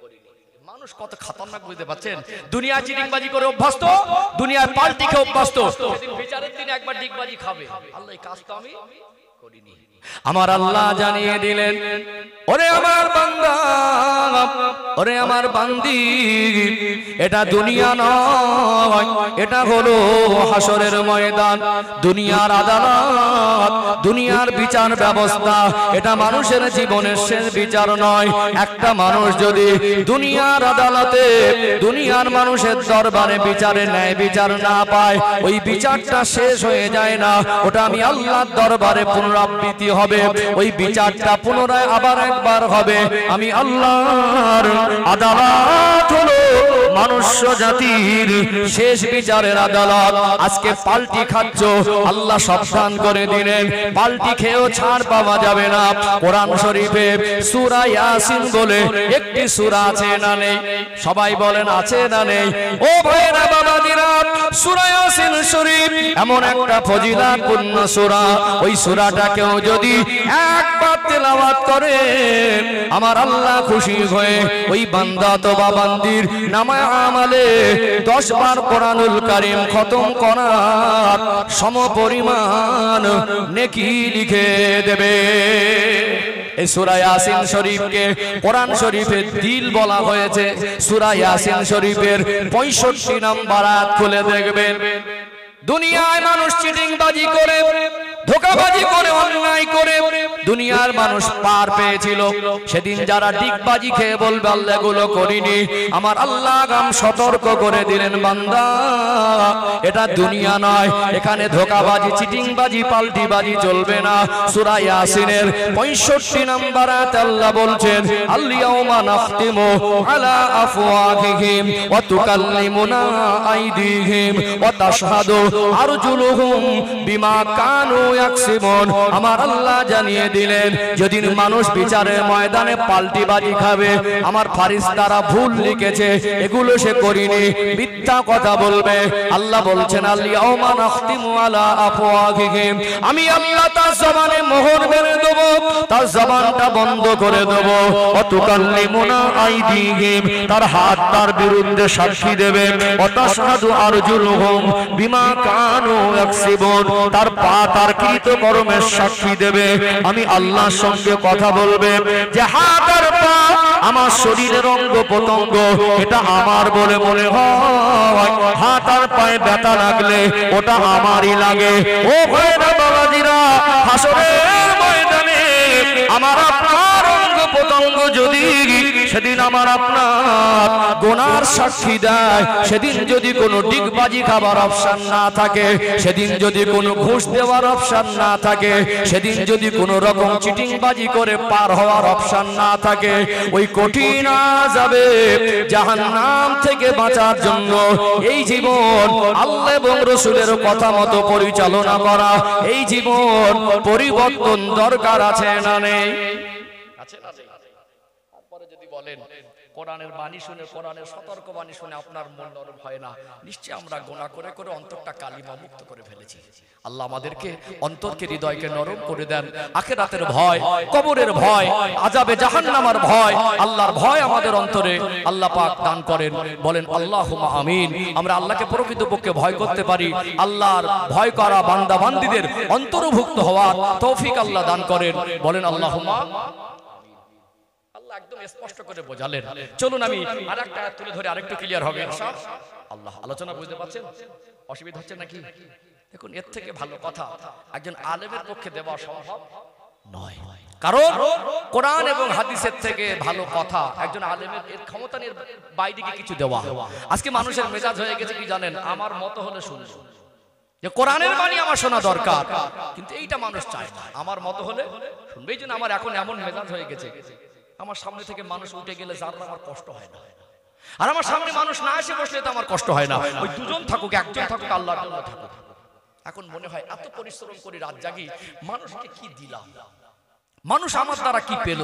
করিনি। মানুষ কত খতরনাক বুঝতে পারছেন? দুনিয়া চিটিংবাজি করে অভ্যস্ত, দুনিয়ার পাল্টি খেয়ে অভ্যস্ত, সেদিন বিচারের দিন একবার ডিগবাজি খাবে, আল্লাহ এই কাজ তো আমি করিনি। আমার আল্লাহ জানিয়ে দিলেন, ওরে আমার বান্দা, ওরে আমার বান্দি, এটা দুনিয়া নয়, এটা হলো হাসরের ময়দান, দুনিয়ার আদালত, দুনিয়ার বিচার ব্যবস্থা। এটা মানুষের জীবনের শেষ বিচার নয়। একটা মানুষ যদি দুনিয়ার আদালতে, দুনিয়ার মানুষের দরবারে বিচারে ন্যায় বিচার না পায়, ওই বিচারটা শেষ হয়ে যায় না, ওটা আমি আল্লাহর দরবারে পুনরাবৃত্তি হবে, ওই বিচারটা পুনরায় আবার একবার হবে। আমি আল্লাহর আদালত হলো মনুষ্য জাতির শেষ বিচারের আদালত। আজকে পাল্টি খাচ্ছ, আল্লাহ সাবধান করে দিলেন, পাল্টি খেয়েও ছাড় পাওয়া যাবে না। কোরআন শরীফে সূরা ইয়াসিন বলে একটি সূরা আছে না নেই? সবাই বলেন আছে না নেই? ও ভাইরা বাবাজিরা, সূরা ইয়াসিন শরীফ এমন একটা ফজিলতপূর্ণ সূরা, ওই সূরাটাকেও যদি একবার তেলাওয়াত করে আমার আল্লাহ খুশি হয়ে ওই বান্দা অথবা বান্দির নামে আমালে 10 বার কোরআনুল কারীম খতম করার সমপরিমাণ নেকি লিখে দেবে। এই সূরা ইয়াসিন শরীফকে কোরআন শরীফের দিল বলা হয়েছে। সূরা ইয়াসিন শরীফের 65 নম্বর আয়াত খুলে দেখবেন, দুনিয়ায় মানুষ চিটিংবাজি করে, ধোঁকাবাজি করে, অন্যায় করে দুনিয়ার মানুষ পার পেয়েছিল। সেদিন যারা ডিগবাজি খেয়ে বলবে আল্লাহ এগুলো করিনি, আমার আল্লাহ আগাম সতর্ক করে দিলেন, বান্দা এটা দুনিয়া নয়, এখানে ধোঁকাবাজি, চিটিংবাজি, পাল্টিবাজি চলবে না। সূরা ইয়াসিনের 65 নম্বর আয়াতে আল্লাহ বলছেন, আল-ইয়াউমা নাখতিমু আলা আফওয়াহিহিম ওয়া তুকাল্লিমুনা আইদিহিম ওয়া তাশহাদু আরজুলুহুম বিমা কানু ইয়াকসিবুন। আমার আল্লাহ জানিয়ে দিলেন, যেদিন মানুষ বিচারের ময়দানে পাল্টিবাজি খাবে, আমার ফারিস্তারা ভুল লিখেছে, এগুলো সে করিনি, মিথ্যা কথা বলবে। আল্লাহ বলছেন, আল-ইয়াউমা নাখতিমু আলা আফওয়াহিহিম, আমি আল্লাহ তার জবানে মোহর মেরে দেব, তার জবানটা বন্ধ করে দেব। ওয়া তুকাল্লিমুনা আইদিহিম, তার হাত তার বিরুদ্ধে সাক্ষী দেবে। ওয়া তাশহাদু আরজুলুহুম বিমা কানু ইয়াকসিবুন, তার পা তার কৃতকর্মের সাক্ষী দেবে। আমি আল্লাহর সঙ্গে কথা বলবে যে হাত আর পা আমার শরীরের অঙ্গ প্রত্যঙ্গ, এটা আমার বলে মনে হয়। হাত আর পায়ে ব্যথা লাগলে ওটা আমারই লাগে। ও ভাইরা বাবাজিরা, হাসরের ময়দানে আমার আপনার অঙ্গ প্রত্যঙ্গ যদি সেদিন আমার আপনার গুনার সাক্ষী দেয়, সেদিন যদি কোনো ডিগবাজি খাবার অপশন না থাকে, সেদিন যদি কোনো ঘুষ দেওয়ার অপশন না থাকে, সেদিন যদি কোনো রকম চিটিংবাজি করে পার হওয়ার অপশন না থাকে, ওই কঠিন আযাবে জাহান্নাম থেকে বাঁচার জন্য এই জীবন আল্লাহ এবং রাসূলের কথা মতো পরিচালনা করা, এই জীবন পরিবর্তন দরকার আছে না নেই? আছে না? বলেন কোরআনের বাণী শুনে, কোরআনের সতর্ক বাণী শুনে আপনার মন নরম হয় না? নিশ্চয়ই আমরা গুনাহ করে করে অন্তরটা কালিমা মুক্ত করে ফেলেছি। আল্লাহ আমাদেরকে অন্তরকে, হৃদয়কে নরম করে দেন। আখিরাতের ভয়, কবরের ভয়, আযাবে জাহান্নামের ভয়, আল্লাহর ভয় আমাদের অন্তরে আল্লাহ পাক দান করেন। বলেন আল্লাহুম্মা আমিন। আমরা আল্লাহকে প্রকৃতপক্ষে ভয় করতে পারি, আল্লাহর ভয় করা বান্দা বান্দীদের অন্তর্ভুক্ত হওয়ার তৌফিক আল্লাহ দান করেন। বলেন আল্লাহুম্মা। একদম স্পষ্ট করে বোঝালেন। চলুন আমি আরেকটা তুলে ধরে আরেকটু ক্লিয়ার হবে ইনশাআল্লাহ। আলোচনা বুঝতে পারছেন? অসুবিধা হচ্ছে নাকি? দেখুন, এর থেকে ভালো কথা একজন আলেমের পক্ষে দেওয়া সম্ভব নয়, কারণ কোরআন এবং হাদিসের থেকে ভালো কথা একজন আলেমের এর ক্ষমতা নেই বাইরে কিছু দেওয়া। আজকে মানুষের মেজাজ হয়ে গেছে কি জানেন? আমার মত হলে শুনবো, যে কোরআনের বাণী আমার শোনা দরকার, কিন্তু এইটা মানুষ চায় না। আমার মত হলে শুনবে। এই জন্য আমার এখন এমন মেজাজ হয়ে গেছে, আমার সামনে থেকে মানুষ উঠে গেলে যার আমার কষ্ট হয় না, আর আমার সামনে মানুষ না এসে বসলে তো আমার কষ্ট হয় না। ওই দুজন থাকুক, একজন থাকুক, আল্লাহর জন্য থাকুক। এখন মনে হয় এত পরিশ্রম করে রাত জাগি, মানুষকে কি দিলাম, মানুষ আমার দ্বারা কি পেল?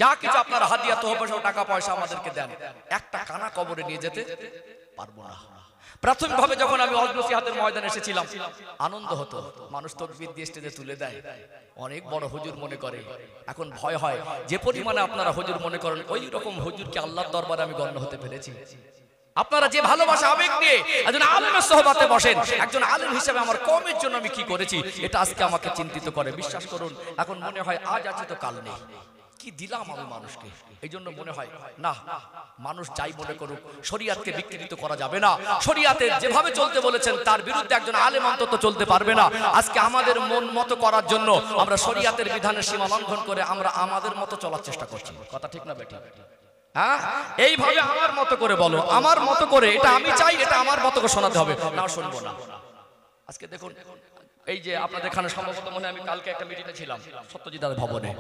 যা কিছু আপনার হাদিয়া তহবিল টাকা পয়সা আমাদেরকে দেন, একটা কানা কবরে নিয়ে যেতে পারবো না। প্রাথমিকভাবে যখন আমি ওয়াজ নসিহতের ময়দানে এসেছিলাম, আনন্দ হতো, মানুষ তাকবীর দিয়ে স্টেজে তুলে দেয়, অনেক বড় হুজুর মনে করে। এখন ভয় হয়, যে পরিমাণে আপনারা হুজুর মনে করেন, ওই রকম হুজুরকে আল্লাহর দরবারে আমি গণ্য হতে পেরেছি। আপনারা যে ভালোবাসা আবেগ নিয়ে একজন আলেমের সোহবতে বসেন, একজন আলেম হিসেবে আমার কওমের জন্য আমি কি করেছি, এটা আজকে আমাকে চিন্তিত করে। বিশ্বাস করুন, এখন মনে হয় আজ আছে তো কাল নেই, কি দিলাম আমি মানুষকে। এই জন্য মনে হয় না, মানুষ যাই মনে করুক, শরিয়াতকে বিকৃত করা যাবে না। শরিয়াতে যেভাবে চলতে বলেছেন তার বিরুদ্ধে একজন আলেম অন্তত চলতে পারবে না। আজকে আমাদের মন মতো করার জন্য আমরা শরিয়াতের বিধানের সীমা লঙ্ঘন করে আমরা আমাদের মতো চলার চেষ্টা করছি। কথা ঠিক না বেঠিক? হ্যাঁ, এইভাবে আমার মতো করে বলো, আমার মতো করে, এটা আমি চাই, এটা আমার মতো করে শোনাতে হবে, না শুনবো না। আজকে দেখুন, এই যে আপনাদের এখানে সম্ভবত মনে হয় আমি কালকে একটা মিটিংয়ে ছিলাম সত্যজিৎ দাস ভবনে,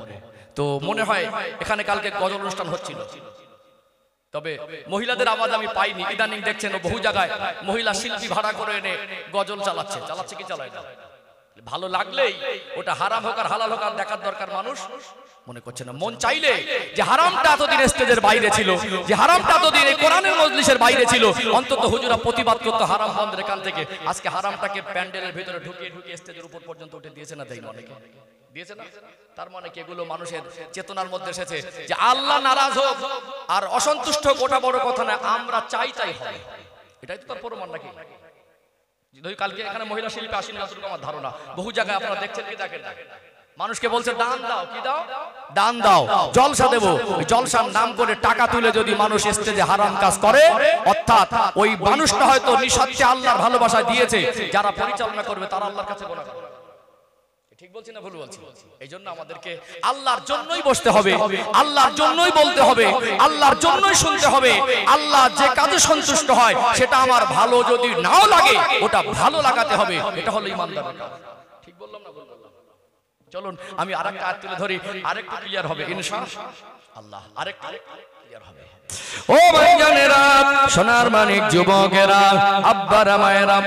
তো মনে হয় এখানে কালকে গজল অনুষ্ঠান হচ্ছিল, তবে মহিলাদের আওয়াজ আমি পাইনি। ইদানিং দেখছেন বহু জায়গায় মহিলা শিল্পী ভাড়া করে এনে গজল চালাচ্ছে কি চালায় না। ভালো লাগলেই ওটা হারাম হোক আর হালাল হোক আর দেখার দরকার মানুষ মনে করছে না। মন চাইলে যে হারামটা এতদিন স্টেজের বাইরে ছিল, যে হারামটা এতদিন এই কোরআনের মজলিসের বাইরে ছিল, অন্তত হুজুরা প্রতিবাদ করতো হারাম বন্ধের এখান থেকে। আজকে হারামটাকে প্যান্ডেলের ভিতরে ঢুকিয়ে স্টেজের উপর পর্যন্ত উঠে দিয়েছে না? দেয় না? অনেকে দিয়েছে না? তার মানে কি এগুলো মানুষের চেতনার মধ্যে এসেছে যে আল্লাহ নারাজ হোক আর অসন্তুষ্ট হোক, ওটা বড় কথা না, আমরা চাই তাই হবে। এটাই তো তার প্রমাণ নাকি? কালকে এখানে মহিলা শিল্পী আসেনি যতটুকু আমার ধারণা, বহু জায়গায় আপনারা দেখছেন কি দেখেন, মানুষকে বলছে দান দাও, কি দাও? দান দাও, জলসা দেবো। জলসার নাম করে টাকা তুলে যদি মানুষ স্টেজে হারাম কাজ করে, অর্থাৎ ওই মানুষটা হয়তো নিঃস্বার্থে আল্লাহর ভালোবাসা দিয়েছে, যারা পরিচালনা করবে তারা আল্লাহর কাছে গুনাহ করবে। ঠিক বলছি না ভুল বলছি? এই জন্য আমাদেরকে আল্লাহর জন্যই বসতে হবে, আল্লাহর জন্যই বলতে হবে, আল্লাহর জন্যই শুনতে হবে। আল্লাহ যে কাজে সন্তুষ্ট হয় সেটা আমার ভালো যদি নাও লাগে, ওটা ভালো লাগাতে হবে। এটা হলো ইমানদারের কাজ। ঠিক বললাম না ভুল বললাম? চলুন আমি আরেকটা আয়াত তুলে ধরি, আরেকটু ক্লিয়ার হবে ইনশাআল্লাহ, আরেকটু ক্লিয়ার হবে। ও ভাইজানেরা, সোনার মানিক যুবকেরা, আব্বারা মায়েরা,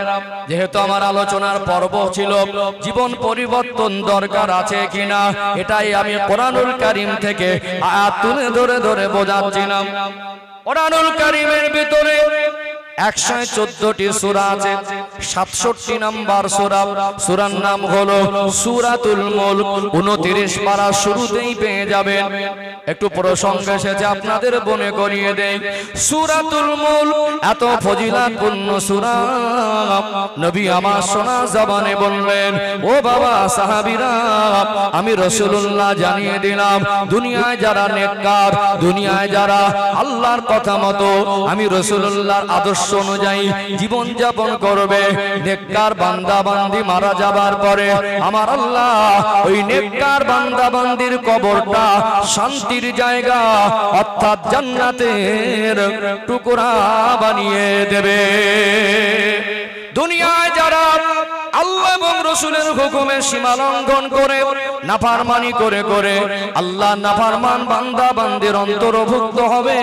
যেহেতু আমার আলোচনার পর্ব ছিল জীবন পরিবর্তন দরকার আছে কিনা, এটাই আমি কোরআনুল কারীম থেকে আয়াত তুলে ধরে ধরে বোঝাচ্ছিলাম। কোরআনুল কারীমের ভিতরে 114টি সূরা আছে, 67 নম্বর সূরা, সূরার নাম হলো সূরাতুল মুলক। 29 পারা শুরুতেই পেয়ে যাবেন। একটু প্রসঙ্গ এসেছে আপনাদের মনে করিয়ে দেই, সূরাতুল মুলক এত ফজিলতপূর্ণ সূরা, নবী আমার শোনা জবানে বললেন, ও বাবা সাহাবীরা, আমি রাসূলুল্লাহ জানিয়ে দিলাম, দুনিয়ায় যারা নেককার, দুনিয়ায় যারা আল্লাহর কথা মতো আমি রাসূলুল্লাহর আদর্শ অনুযায়ী জীবন যাপন করবে, নেককার বান্দা বান্দি মারা যাবার পরে আমার আল্লাহ ওই নেককার বান্দা বান্দির কবরটা শান্তির জায়গা অর্থাৎ জান্নাতের টুকরা বানিয়ে দেবে। দুনিয়ায় যারা আল্লাহ এবং রাসূলের হুকুমের সীমা লঙ্ঘন করে নাফরমানি করে করে আল্লাহ নাফরমান বান্দা বান্দির অন্তর্ভুক্ত হবে,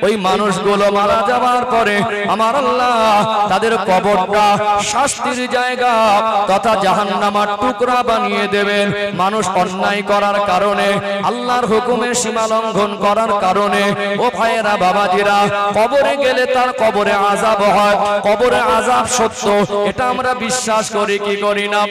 ওই মানুষগুলো মারা যাওয়ার পরে আমার আল্লাহ তাদের কবরটা শাস্তির জায়গা তথা জাহান্নামের টুকরা বানিয়ে দেবেন। মানুষ অন্যায় করার কারণে, আল্লাহর হুকুমের সীমা লঙ্ঘন করার কারণে ও ভাইয়েরা বাবাজিরা, কবরে গেলে তার কবরে আযাব হয়। কবরে আযাব সত্য, এটা আমরা বিশ্বাস করি কি করি না?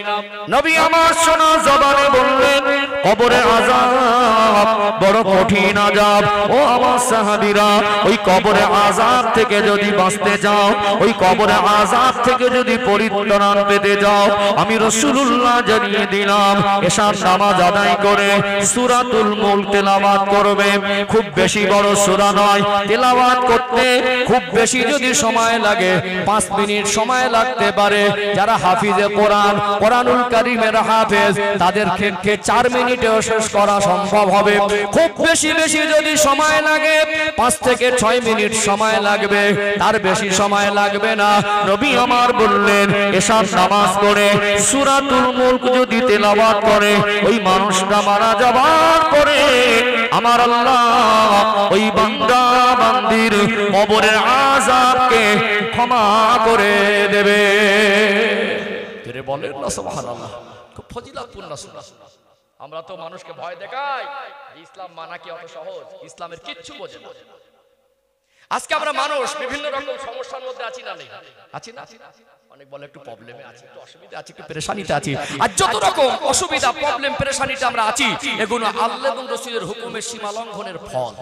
নবী আমার শোনা জবানে বললেন, কবরে আযাব বড় কঠিন আযাব। ও আমার সাহাবীরা, ওই কবরে আযাব থেকে যদি বাঁচতে যাও, ওই কবরে আযাব থেকে যদি পরিত্রাণ পেতে যাও, আমি রাসূলুল্লাহ জানিয়ে দিলাম, এশার নামাজ আদায় করে সূরাতুল মুলক তেলাওয়াত করবে। খুব বেশি বড় সূরা নয়, তেলাওয়াত করতে খুব বেশি যদি সময় লাগে 5 মিনিট সময় লাগতে পারে। যারা হাফিজে কোরআন, কোরআনুল কারীমের হাফেজ, তাদের ক্ষেত্রে 4 মিনিটেও শেষ করা সম্ভব হবে। খুব বেশি বেশি যদি সময় লাগে 5 থেকে 6 মিনিট সময় লাগবে, তার বেশি সময় লাগবে না। নবী আমার বললেন, এশার নামাজ পড়ে সূরাতুল মুলক যদি তেলাওয়াত করে, ওই মানুষটা মারা যাবার পরে আমার আল্লাহ ওই বান্দা বান্দির কবরের আযাবকে ক্ষমা করে দেবে। তেরে বলেন না সুবহানাল্লাহ। খুব ফজিলতপূর্ণ সূরা। আমরা তো মানুষকে ভয় দেখাই, ইসলাম মানা কি অত সহজ? ইসলামের কিচ্ছু বোঝে না। আজকে আমরা মানুষ বিভিন্ন রকম সমস্যার মধ্যে আছি না নেই? আছি না? অনেক বলে একটু প্রবলেমে আছি, একটু অসুবিধা আছে, একটু পেরেশানিতে আছি। আর যত রকম অসুবিধা, প্রবলেম, পেরেশানিতে আমরা আছি, এগুলো আল্লাহ এবং রাসূলের হুকুমের সীমা লঙ্ঘনের ফল।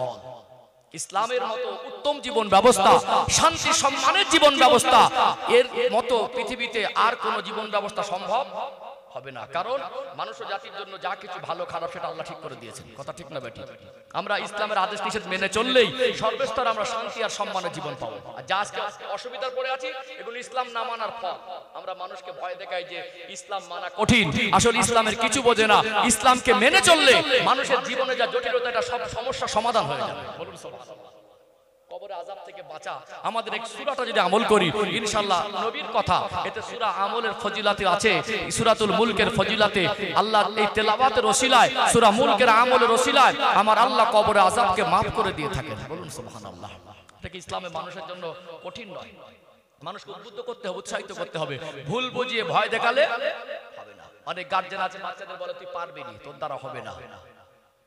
ইসলামের মতো উত্তম জীবন ব্যবস্থা, শান্তি সম্মানের জীবন ব্যবস্থা, এর মতো পৃথিবীতে আর কোন জীবন ব্যবস্থা সম্ভব হবে না। কারণ মানুষ ও জাতির জন্য যা কিছু ভালো খারাপ সেটা আল্লাহ ঠিক করে দিয়েছেন। কথা ঠিক না বেটি? আমরা ইসলামের আদেশ নিষেধ মেনে চললেই সর্বস্তর আমরা শান্তি আর সম্মানের জীবন পাবো। আর যা আজকে অসুবিধার পড়ে আছি, এগুলো ইসলাম না মানার ফল। আমরা মানুষকে ভয় দেখাই যে ইসলাম মানা কঠিন, আসলে ইসলামের কিছু বোঝে না। ইসলামকে মেনে চললে মানুষের জীবনে যা জটিলতা, এটা সব সমস্যা সমাধান হয়ে যাবে। বলুন সুবহানাল্লাহ। কবরে আযাব থেকে বাঁচা আমাদের এক সূরাটা যদি আমল করি, ইনশাআল্লাহ নবীর কথা, এতে সূরা আমলের ফজিলাতে আছে। সূরাতুল মুলকের ফজিলাতে আল্লাহ এই তেলাওয়াতের ওসিলায়, সূরা মুলকের আমলের ওসিলায় আমার আল্লাহ কবরে আযাবকে maaf করে দিয়ে থাকেন। বলুন সুবহানাল্লাহ। এটা কি ইসলামে মানুষের জন্য কঠিন নয়? মানুষকে উদ্বুদ্ধ করতে হবে, উৎসাহিত করতে হবে। ভুল বুঝিয়ে ভয় দেখালে হবে না। অনেক গার্জিয়ান আছে, বাচ্চাদের বলে তুই পারবি না, তোর দ্বারা হবে না।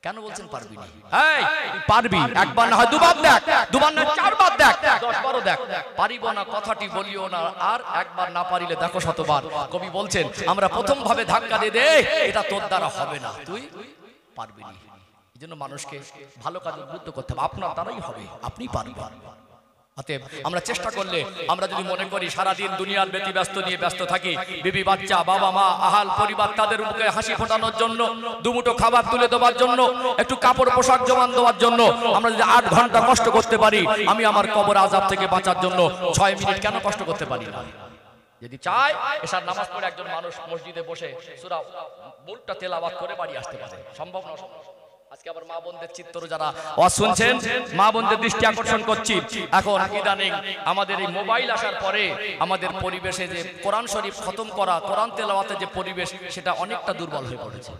কেন বলছেন পারবি না? এই তুই পারবি, একবার না হয় দুবার দেখ, দুবার না 4 বার দেখ, 10 বারও দেখ। পারিব না কথাটি বলিও না, আর একবার না পারিলে দেখো শতবার। কবি বলছেন, আমরা প্রথম ভাবে ধাক্কা দিয়ে দে, এটা তোর দ্বারা হবে না, তুই পারবি না। এইজন্য মানুষকে ভালো কাজে উদ্বুদ্ধ করতে হবে। আপনার দ্বারাই হবে, আপনি পারবেন। অতএব আমরা চেষ্টা করলে, আমরা যদি মনে করি সারাদিন দুনিয়ার ব্যতিব্যস্ত নিয়ে ব্যস্ত থাকি, বিবি বাচ্চা, বাবা মা, আহাল পরিবার, তাদের মুখে হাসি ফোটানোর জন্য, দুমুঠো খাবার তুলে দেওয়ার জন্য, একটু কাপড় পোশাক জোগান দেওয়ার জন্য আমরা যদি 8 ঘন্টা কষ্ট করতে পারি, আমি আমার কবর আযাব থেকে বাঁচার জন্য 6 মিনিট কেন কষ্ট করতে পারি না? যদি চাই, এশার নামাজ পড়ে একজন মানুষ মসজিদে বসে সূরা মুলকটা তেলাওয়াত করে বাড়ি আসতে পারে। সম্ভব না? আজকে আবার মা বোনদের চিত্র যারা ওয়াজ শুনছেন, মা বোনদের দৃষ্টি আকর্ষণ করছি, এখন ইদানিং আমাদের এই মোবাইল আসার পরে আমাদের পরিবেশে যে কোরআন শরীফ খতম করা, কোরআন তেলাওয়াতের যে পরিবেশ, সেটা অনেকটা দুর্বল হয়ে পড়েছে।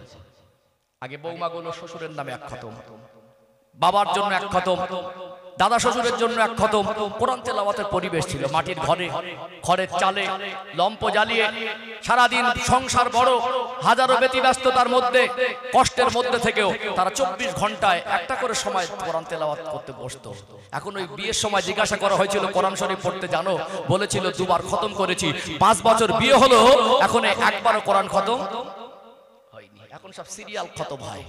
আগে বৌমাগুলো শ্বশুরের নামে 1 খতম, বাবার জন্য 1 খতম, দাদা শ্বশুরের জন্য 1 খতম। কোরআন তেলাওয়াতের পরিবেশ ছিল মাটির ঘরে, খড়ের চালে লম্প জ্বালিয়ে সারাদিন সংসার বড়, হাজারো ব্যতিব্যস্ততার মধ্যে, কষ্টের মধ্যে থেকেও তারা 24 ঘন্টায় একটা করে সময় কোরআন তেলাওয়াত করতে বসতো। এখন ওই বিয়ের সময় জিজ্ঞাসা করা হয়েছিল কোরআন শরীফ পড়তে জানো? বলেছিল 2 বার খতম করেছি। 5 বছর বিয়ে হলো, এখন একবারও কোরআন খতম হয়নি। এখন সব সিরিয়াল খতম হয়,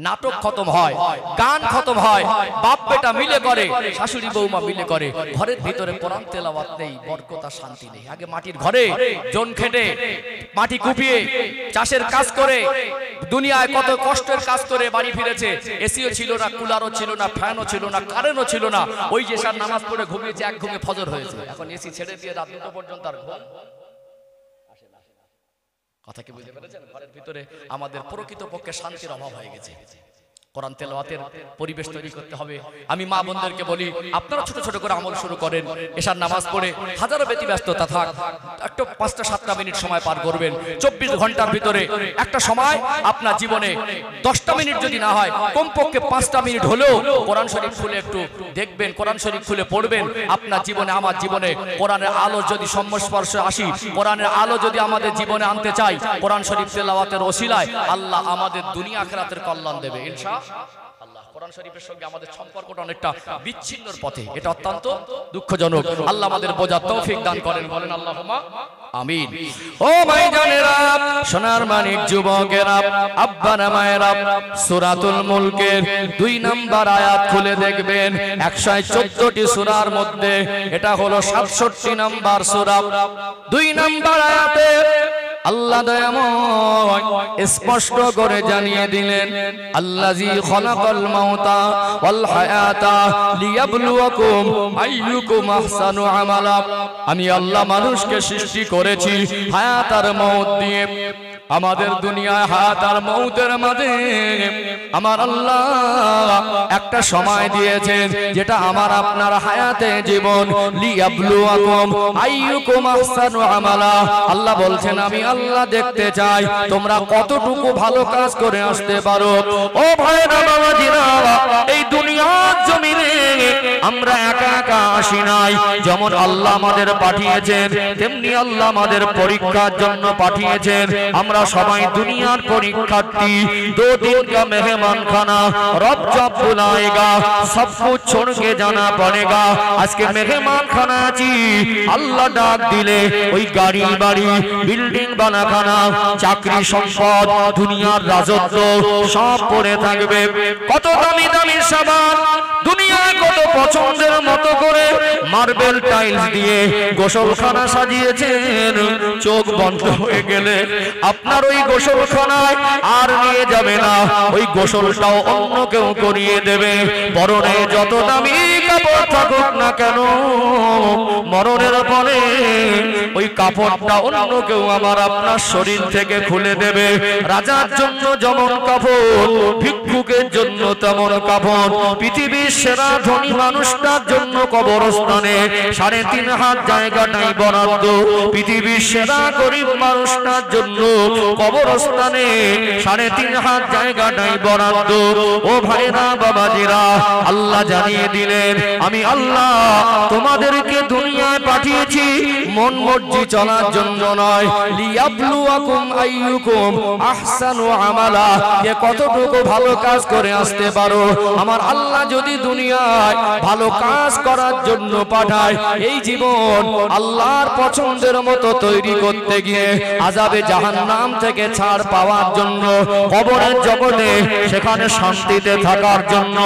নাটক খতম হয়, গান খতম হয়, বাপ বেটা মিলে করে, শাশুড়ি বৌমা মিলে করে। ঘরের ভিতরে কোরআন তেলাওয়াত নেই, বরকত আর শান্তি নেই। আগে মাটির ঘরে জন খেটে, মাটি কুপিয়ে চাষের কাজ করে, দুনিয়ায় কত কষ্টের কাজ করে বাড়ি ফিরেছে। এসিও ছিল না, কুলারও ছিল না, ফ্যানও ছিল না, কারেন্টও ছিল না। ওই যে সার নামাজ পড়ে ঘুমিয়েছে, 1 ঘুমে ফজর হয়েছে। এখন এসি ছেড়ে দিয়ে রাত 2টা পর্যন্ত আর ঘুম আসে না। কথা কি বুঝতে পেরেছেন? ঘরের ভিতরে আমাদের প্রকৃতপক্ষে শান্তির অভাব হয়ে গেছে। কোরআন তেলাওয়াতের পরিবেশ তৈরি করতে হবে। আমি মা বোনদেরকে বলি, আপনারা ছোট ছোট করে আমল শুরু করেন। এশার নামাজ পড়ে হাজারো ব্যতিব্যস্ততা থাক, একটু 5-7 মিনিট সময় পার করবেন। 24 ঘন্টার ভিতরে একটা সময় আপনার জীবনে 10টা মিনিট যদি না হয়, কমপক্ষে 5টা মিনিট হলেও কোরআন শরীফ খুলে একটু দেখবেন, কোরআন শরীফ খুলে পড়বেন। আপনার জীবনে, আমার জীবনে কোরআনের আলো যদি সংস্পর্শে আসি, কোরআনের আলো যদি আমাদের জীবনে আনতে চাই, কোরআন শরীফ তেলাওয়াতের ওসিলায় আল্লাহ আমাদের দুনিয়া আখিরাতের কল্যাণ দেবে ইনশাআল্লাহ। কোরআন শরীফের সঙ্গে আমাদের সম্পর্কটা অনেকটা বিচ্ছিন্নর পথে, এটা অত্যন্ত দুঃখজনক। আল্লাহ আমাদের বোঝার তৌফিক দান করেন, বলেন আল্লাহুম্মা আমিন। ও ভাইজানেরা, সোনার মানিক যুবকেরা, আব্বারা মায়েরা, সূরাতুল মুলকের 2 নম্বর আয়াত খুলে দেখবেন। 114টি সূরার মধ্যে এটা হলো 67 নম্বর সূরা। 2 নম্বর আয়াতে আল্লাহ দয়াময় স্পষ্ট করে জানিয়ে দিলেন, আল্লাযী খালাকাল মাউতা ওয়াল হায়াতা লিয়াবলুয়াকুম আইয়ুকুম আহসানু আমালা। আমি আল্লাহ মানুষকে সৃষ্টি করেছি হায়াত আর মওত দিয়ে। আমাদের দুনিয়ায় হায়াত আর মওতের মাঝে আমার আল্লাহ একটা সময় দিয়েছেন, যেটা আমার আপনার হায়াতে জীবন। লিয়াবলুয়াকুম আইয়ুকুম আহসানু আমালা। আল্লাহ বলছেন, আমি আল্লাহ দেখতে চাই তোমরা কতটুকু ভালো কাজ করে আসতে পারো। ও ভাইরা বাবাজিরা, এই দুনিয়ার জমিনে আমরা একা একা আসি নাই। যেমন আল্লাহ আমাদের পাঠিয়েছেন, তেমনি আল্লাহ আমাদের পরীক্ষার জন্য পাঠিয়েছেন। আমরা সবাই দুনিয়ার পরীক্ষার্থী। 2 दिन का मेहमान खाना, रब जब बुलाएगा सब कुछ छोड़ के जाना पड़ेगा। আজকে মেহমান খানা আছি, আল্লাহ ডাক দিলে ওই গাড়ি বাড়ি বিল্ডিং বানাখানা চাকরি সম্পদ দুনিয়ার রাজত্ব সব পড়ে থাকবে। কত দামি দামি সাবান দুনিয়ায়, কত পছন্দের মতো করে মার্বেল টাইলস দিয়ে গোসলখানা সাজিয়েছেন। চোখ বন্ধ হয়ে গেলে আপনার ওই গোসলখানায় আর নিয়ে যাবে না, ওই গোসলটাও অন্য কেউ করিয়ে দেবে। পরনে যত দামি কাপড় থাকুক না কেন, মরণের পরে ওই কাপড়টা অন্য কেউ আমার আপনার শরীর থেকে খুলে দেবে। রাজার জন্য যেমন কাপড়, ভিক্ষুকের জন্য তেমন কাপড়। পৃথিবীর সেরা ধনী মানুষটার জন্য কবরস্থানে 3.5 হাত জায়গা নাই বরাদ্দ। পৃথিবীর সেরা গরিব মানুষটার জন্য কবরস্থানে 3.5 হাত জায়গা নাই বরাদ্দ। ও ভাইরা বাবাজিরা, আল্লাহ জানিয়ে দিলেন, আমি আল্লাহ তোমাদেরকে দুনিয়ায় পাঠিয়েছি মন মর্জি চলার জন্য নয়। লিয়াবলুয়াকুম আইয়ুকুম আহসানু আমালা, কে কতটুকু ভালো কাজ করে আসতে পারো। আমার আল্লাহ যদি দুনিয়ায় ভালো কাজ করার জন্য পাঠায়, এই জীবন আল্লাহর পছন্দের মতো তৈরি করতে গিয়ে আযাবে জাহান্নাম থেকে ছাড় পাওয়ার জন্য, কবরের জগতে সেখানে শান্তিতে থাকার জন্য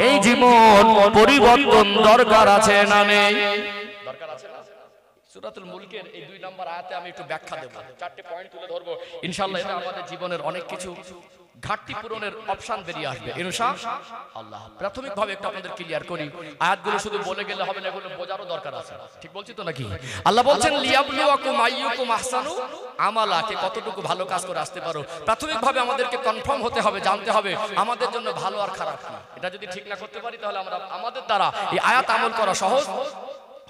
এই জীবন পরিবর্তন দরকার আছে না নেই? দরকার আছে না? সূরাতুল মুলকের এই 2 নম্বর আয়াতে আমি একটু ব্যাখ্যা দেব, 4টে পয়েন্ট তুলে ধরবো। ইনশাআল্লাহ এটা আমাদের জীবনের অনেক কিছু ঘাটতি পূরণের অপশন বেরিয়ে আসবে ইনশাআল্লাহ। প্রাথমিকভাবে একটু আপনাদের ক্লিয়ার করি, আয়াতগুলো শুধু বলে গেলে হবে না, এগুলো বোঝারও দরকার আছে। ঠিক বলছি তো নাকি? আল্লাহ বলছেন লিয়াবলুয়াকুম আইয়ুকুম আহসানু আমালা, কে কতটুকু ভালো কাজ করে আসতে পারো। প্রাথমিকভাবে আমাদেরকে কনফার্ম হতে হবে, জানতে হবে আমাদের জন্য ভালো আর খারাপ কি। এটা যদি ঠিক না করতে পারি, তাহলে আমরা আমাদের দ্বারা এই আয়াত আমল করা সহজ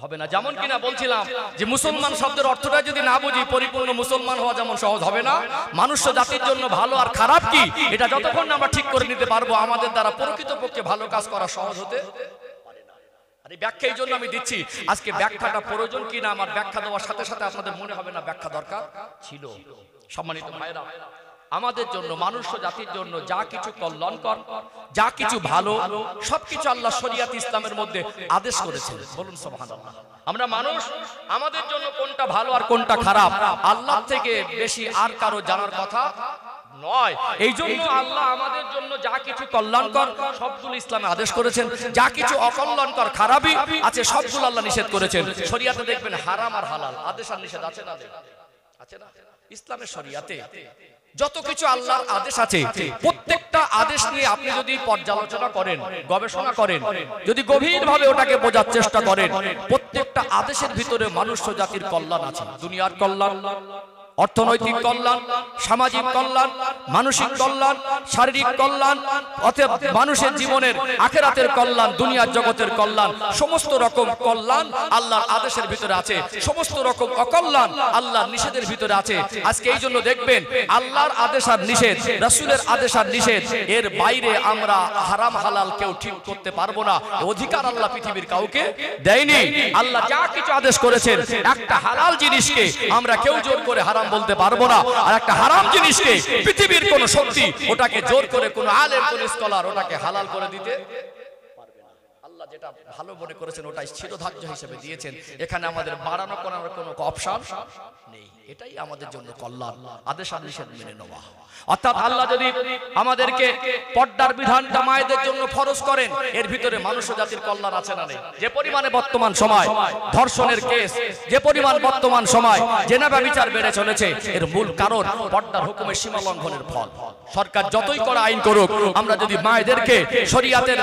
হবে না। যেমন কিনা বলছিলাম যে মুসলমান শব্দের অর্থটা যদি না বুঝি, পরিপূর্ণ মুসলমান হওয়া যেমন সহজ হবে না, মানুষ জাতির জন্য ভালো আর খারাপ কি এটা যতক্ষণ না আমরা ঠিক করে নিতে পারবো, আমাদের দ্বারা প্রকৃতপক্ষে ভালো কাজ করা সহজ হতে পারে না। আর এই ব্যাখ্যা এই জন্য আমি দিচ্ছি, আজকে ব্যাখ্যাটা প্রয়োজন কিনা আমার ব্যাখ্যা দেওয়ার সাথে সাথে আপনাদের মনে হবে না ব্যাখ্যা দরকার ছিল। সম্মানিত ভাইরা, আমাদের জন্য, মানুষ জাতির জন্য যা কিছু কল্যাণকর, যা কিছু ভালো, সবকিছু আল্লাহ শরিয়াত ইসলামের মধ্যে আদেশ করেছেন। বলুন সুবহানাল্লাহ। আমরা মানুষ, আমাদের জন্য কোনটা ভালো আর কোনটা খারাপ আল্লাহ থেকে বেশি আর কারো জানার কথা নয়। এই জন্য আল্লাহ আমাদের জন্য যা কিছু কল্যাণকর সবগুলো ইসলামে আদেশ করেছেন, যা কিছু অকল্যাণকর খারাপই আছে সবগুলো আল্লাহ নিষেধ করেছেন। শরিয়াতে দেখবেন হারাম আর হালাল আদেশ আর নিষেধ আছে না? আছে না? ইসলামের শরিয়াতে যত কিছু আল্লাহর আদেশ আছে, প্রত্যেকটা আদেশ নিয়ে আপনি যদি পর্যালোচনা করেন, গবেষণা করেন, যদি গভীরভাবে ওটাকে বোঝার চেষ্টা করেন, প্রত্যেকটা আদেশের ভিতরে মানুষ জাতির কল্যাণ আছে। দুনিয়ার কল্যাণ, অর্থনৈতিক কল্যাণ, সামাজিক কল্যাণ, মানসিক কল্যাণ, শারীরিক কল্যাণ, অতএব মানুষের জীবনের আখিরাতের কল্যাণ, দুনিয়ার জগতের কল্যাণ, সমস্ত রকম কল্যাণ আল্লাহর আদেশের ভিতরে আছে, সমস্ত রকম অকল্যাণ আল্লাহর নিষেধের ভিতরে আছে। আজকে এই জন্য দেখবেন আল্লাহর আদেশ আর নিষেধ, রাসূলের আদেশ আর নিষেধ, এর বাইরে আমরা হারাম হালাল কেউ ঠিক করতে পারবো না। অধিকার আল্লাহ পৃথিবীর কাউকে দেয়নি। আল্লাহ যা কিছু আদেশ করেছেন, একটা হালাল জিনিসকে আমরা কেউ জোর করে হারাম বলতে পারবো না, আর একটা হারাম জিনিসকে পৃথিবীর কোন শক্তি ওটাকে জোর করে কোন আলেম কোন স্কলার ওটাকে হালাল করে দিতে পারবে না। আল্লাহ যেটা ভালো মনে করেছেন ওটাই স্থিরধার্য হিসেবে দিয়েছেন। এখানে আমাদের বাড়ানো করার কোনো অপশন নেই। এটাই আমাদের জন্য কল্যাণ, আদেশ আর নিষেধ মেনে নেওয়া। অর্থাৎ আল্লাহ যদি আমাদেরকে পর্দার বিধানটা মায়েদের জন্য ফরজ করেন, এর ভিতরে মানুষ জাতির কল্যাণ আছে না নেই? যে পরিমাণে বর্তমান সময় ধর্ষণের কেস, যে পরিমাণ বর্তমান সময় জেনা ব্যভিচার বেড়ে চলেছে, এর মূল কারণ পর্দার হুকুমের সীমা লঙ্ঘনের ফল। সরকার যতই কড়া আইন করুক, আমরা যদি মায়েদেরকে শরীয়তের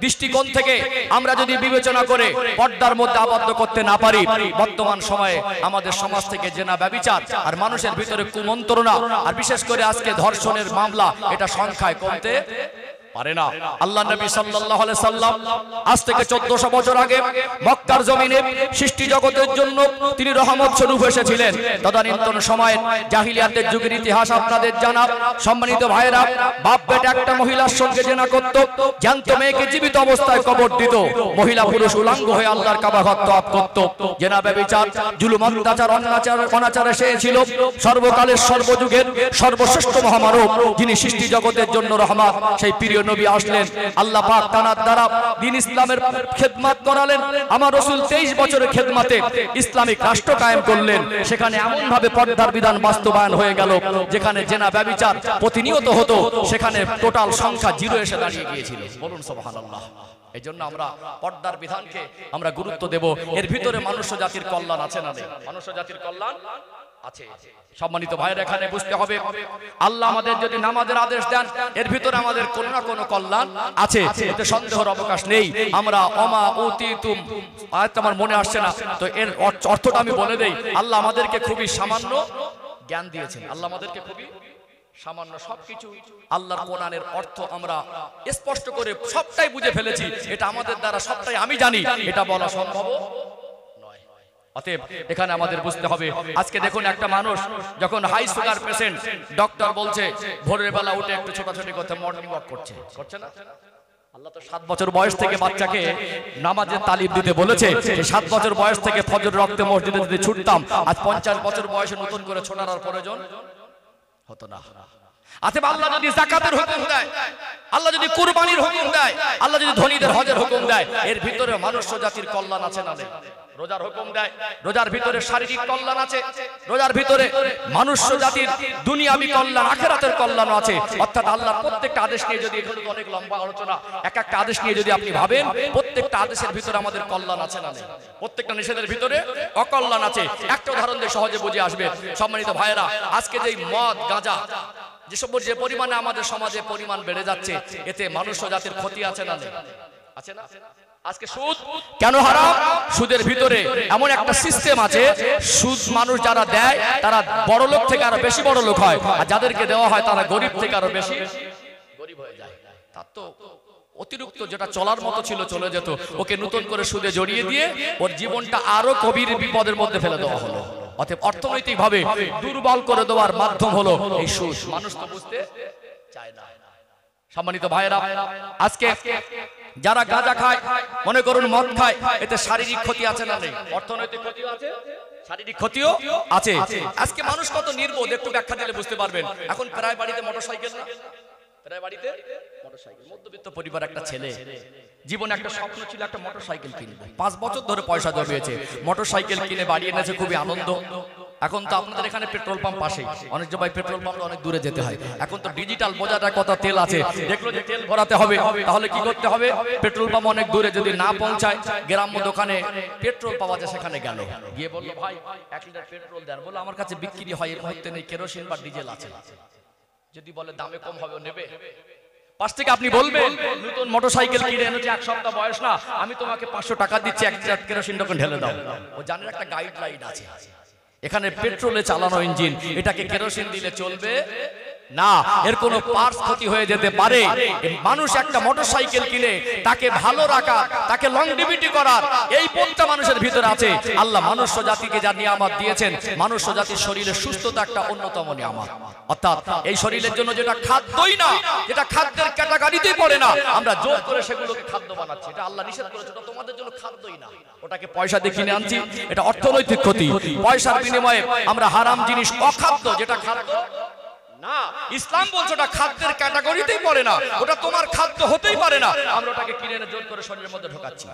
দৃষ্টিকোণ থেকে আমরা যদি বিবেচনা করে পর্দার মধ্যে আবদ্ধ করতে না পারি, বর্তমান সময়ে আমাদের সমাজ থেকে জেনা ব্যভিচার আর মানুষের ভিতরে কুমন্ত্রণা আর বিশেষ করে আজকে ধর্ষণের মামলা, এটা সংখ্যায় কমতে পারে না। আল্লাহ নবী সাল্লাল্লাহু আলাইহি সাল্লাম আজ থেকে 1400 বছর আগে মক্কার জমিনে সৃষ্টি জগতের জন্য তিনি রহমত স্বরূপ এসেছিলেন। তদানীন্তন সময়ের জাহিলিয়াতের যুগের ইতিহাস আপনাদের জানা। সম্মানিত ভাইরা, বাপ বেটা একটা মহিলার সঙ্গে জেনা করত, জ্যান্ত মেয়েকে জীবিত অবস্থায় কবর দিত, মহিলা পুরুষ উলঙ্গ হয়ে আল্লাহর কাবা ঘর তওয়াফ করত। জেনা ব্যভিচার, জুলুম, অত্যাচার, অনাচার এসেছিল সর্বকালের সর্বযুগের সর্বশ্রেষ্ঠ মহামানব, যিনি সৃষ্টি জগতের জন্য রহমত, সেই প্রিয় নবী আসলেন। আল্লাহ পাক তার দ্বারা দ্বীন ইসলামের খেদমত করালেন। আমার রাসূল 23 বছরের খেদমতে ইসলামিক রাষ্ট্র কায়েম করলেন। সেখানে এমন ভাবে পর্দার বিধান বাস্তবায়ন হয়ে গেল, যেখানে জেনা ব্যভিচার প্রতিনিয়ত হতো, সেখানে টোটাল সংখ্যা 0 এসে দাঁড়িয়ে গিয়েছিল। বলুন সুবহানাল্লাহ। এই জন্য আমরা পর্দার বিধানকে আমরা গুরুত্ব দেব। এর ভিতরে মানুষ জাতির কল্যাণ আছে না নেই? মানুষ জাতির কল্যাণ আছে। সম্মানিত ভাইরা, এখানে বুঝতে হবে আল্লাহ আমাদের যদি নামাজের আদেশ দেন, এর ভিতরে আমাদের কোন না কোন কল্যাণ আছে, এতে সন্দেহের অবকাশ নেই। আমরা অমা উতিতুম, আয়াত আমার মনে আসছে না, তো এর অর্থটা আমি বলে দেই। আল্লাহ আমাদেরকে খুবই সামান্য জ্ঞান দিয়েছেন। আল্লাহ আমাদেরকে খুবই সামান্য সবকিছু, আল্লাহর কোরআনের অর্থ আমরা স্পষ্ট করে সবটাই বুঝে ফেলেছি। এটা আমাদের দ্বারা সবটাই আমি জানি, এটা বলা সম্ভব নয়। অতএব এখানে আমাদের বুঝতে হবে। আজকে দেখুন, একটা মানুষ যখন হাই সুগার পেশেন্ট, ডক্টর বলছে ভোরের বেলা উঠে একটু ছোটাছুটি করতে, মর্নিং ওয়াক করছে না? আল্লাহ তো 7 বছর বয়স থেকে বাচ্চাকে নামাজের তালিম দিতে বলেছে। 7 বছর বয়স থেকে ফজর রক্তে মসজিদে যদি ছুটতাম, আজ 50 বছর বয়সে নতুন করে ছোটার আর প্রয়োজন হতো না। অতএব আল্লাহ যদি যাকাতের হুকুম দেয়, আল্লাহ যদি কুরবানির হুকুম দেয়, আল্লাহ যদি ধনীদের হজের হুকুম দেয়, এর ভিতরে মানুষ জাতির কল্যাণ আছে না নেই? রোজার হুকুম দেয়, রোজার ভিতরে শারীরিক কল্যাণ আছে, রোজার ভিতরে মানুষ জাতির দুনিয়াবি কল্যাণ, আখিরাতের কল্যাণ আছে। অর্থাৎ আল্লাহর প্রত্যেকটা আদেশ নিয়ে যদি, এখানে অনেক লম্বা আলোচনা, এক একটা আদেশ নিয়ে যদি আপনি ভাবেন, প্রত্যেকটা আদেশের ভিতরে আমাদের কল্যাণ আছে না নেই? প্রত্যেকটা নিষেধের ভিতরে অকল্যাণ আছে। একটা উদাহরণ দিয়ে সহজে বুঝে আসবে। সম্মানিত ভাইয়েরা, আজকে যে মদ, গাঁজা যে পরিমাণে আমাদের সমাজে পরিমাণ বেড়ে যাচ্ছে, এতে মানুষ জাতির ক্ষতি আছে না নেই? আছে না? আজকে সুদ কেন হারাম? সুদের ভিতরে এমন একটা সিস্টেম আছে, সুদ মানুষ যারা দেয় তারা বড় লোক থেকে আরো বেশি বড় লোক হয়, আর যাদেরকে দেওয়া হয় তারা গরিব থেকে আরো বেশি গরিব হয়ে যায়। তার তো অতিরিক্ত যেটা চলার মতো ছিল চলে যেত, ওকে নতুন করে সুদে জড়িয়ে দিয়ে ওর জীবনটা আরো গভীর বিপদের মধ্যে ফেলে দেওয়া হলো। অতএব অর্থনৈতিক ভাবে দুর্বল করে দেওয়ার মাধ্যম হলো এই সুদ। মানুষ তো বুঝতে চায় না। সম্মানিত ভাইয়েরা, আজকে যারা গাঁজা খায়, মনে করুন মদ খায়, এতে শারীরিক ক্ষতি আছে না নেই? অর্থনৈতিক ক্ষতিও আছে, শারীরিক ক্ষতিও আছে। আজকে মানুষ কত নির্বোধ, একটু ব্যাখ্যা দিলে বুঝতে পারবেন। এখন প্রায় বাড়িতে মোটরসাইকেল না? প্রায় বাড়িতে মোটরসাইকেল। মধ্যবিত্ত পরিবার একটা ছেলে, জীবনে একটা স্বপ্ন ছিল একটা মোটরসাইকেল কিনবে। 5 বছর ধরে পয়সা জমিয়েছে, মোটরসাইকেল কিনে বাড়ি এনেছে, খুবই আনন্দ। এখন তো আপনাদের এখানে পেট্রোল পাম্প পাশে, অনেক জায়গায় পেট্রোল পাম্প অনেক দূরে যেতে হয়। এখন তো ডিজিটাল বোঝাটা কত তেল আছে, দেখলো যে তেল ভরাতে হবে, তাহলে কি করতে হবে? পেট্রোল পাম্প অনেক দূরে, যদি না পৌঁছায় গ্রাম্য দোকানে পেট্রোল পাওয়া যায়, সেখানে গেল, গিয়ে বললো ভাই 1 লিটার পেট্রোল দেন। বলে আমার কাছে বিক্রি হয় এর মধ্যে নেই, কেরোসিন বা ডিজেল আছে। যদি বলে দামে কম হবে, নেবে। পাশ থেকে আপনি বলবেন নতুন মোটরসাইকেল কিনে এনেছে, 1 সপ্তাহ বয়স না, আমি তোমাকে 500 টাকা দিচ্ছি, 1 লিটার কেরোসিন তখন ঢেলে দাও। ও জানেন একটা গাইডলাইন আছে, এখানে পেট্রোলে চালানো ইঞ্জিন, এটাকে কেরোসিন দিলে চলবে না, এর কোনো পার্টস ক্ষতি হয়ে যেতে পারে। মানুষ একটা মোটরসাইকেল কিনে তাকে ভালো রাখা, তাকে লংজিভিটি করার এই পথটা মানুষের ভিতরে আছে। আল্লাহ মনুষ্য জাতিকে যা নিয়ামত দিয়েছেন, মনুষ্য জাতির শরীরের সুস্থতা একটা অন্যতম নিয়ামত। অর্থাৎ এই শরীরের জন্য যেটা খাদ্যই না, যেটা খাদ্যের ক্যাটাগরিতেই পড়ে না, আমরা জোর করে সেগুলোকে খাদ্য বানাচ্ছি। এটা আল্লাহ নিষেধ করেছে, ওটা তোমাদের জন্য খাদ্যই না, ওটাকে পয়সা দিয়ে কিনে আনছি, এটা অর্থনৈতিক ক্ষতি। পয়সার বিনিময়ে আমরা হারাম জিনিস, অখাদ্য যেটা খাদ্য না, ইসলাম বলছে ওটা খাদ্যের ক্যাটাগরিতেই পড়ে না, ওটা তোমার খাদ্য হতেই পারে না, আমরা ওটাকে কিনে এনে জোর করে শরীরের মধ্যে ঢোকাচ্ছি।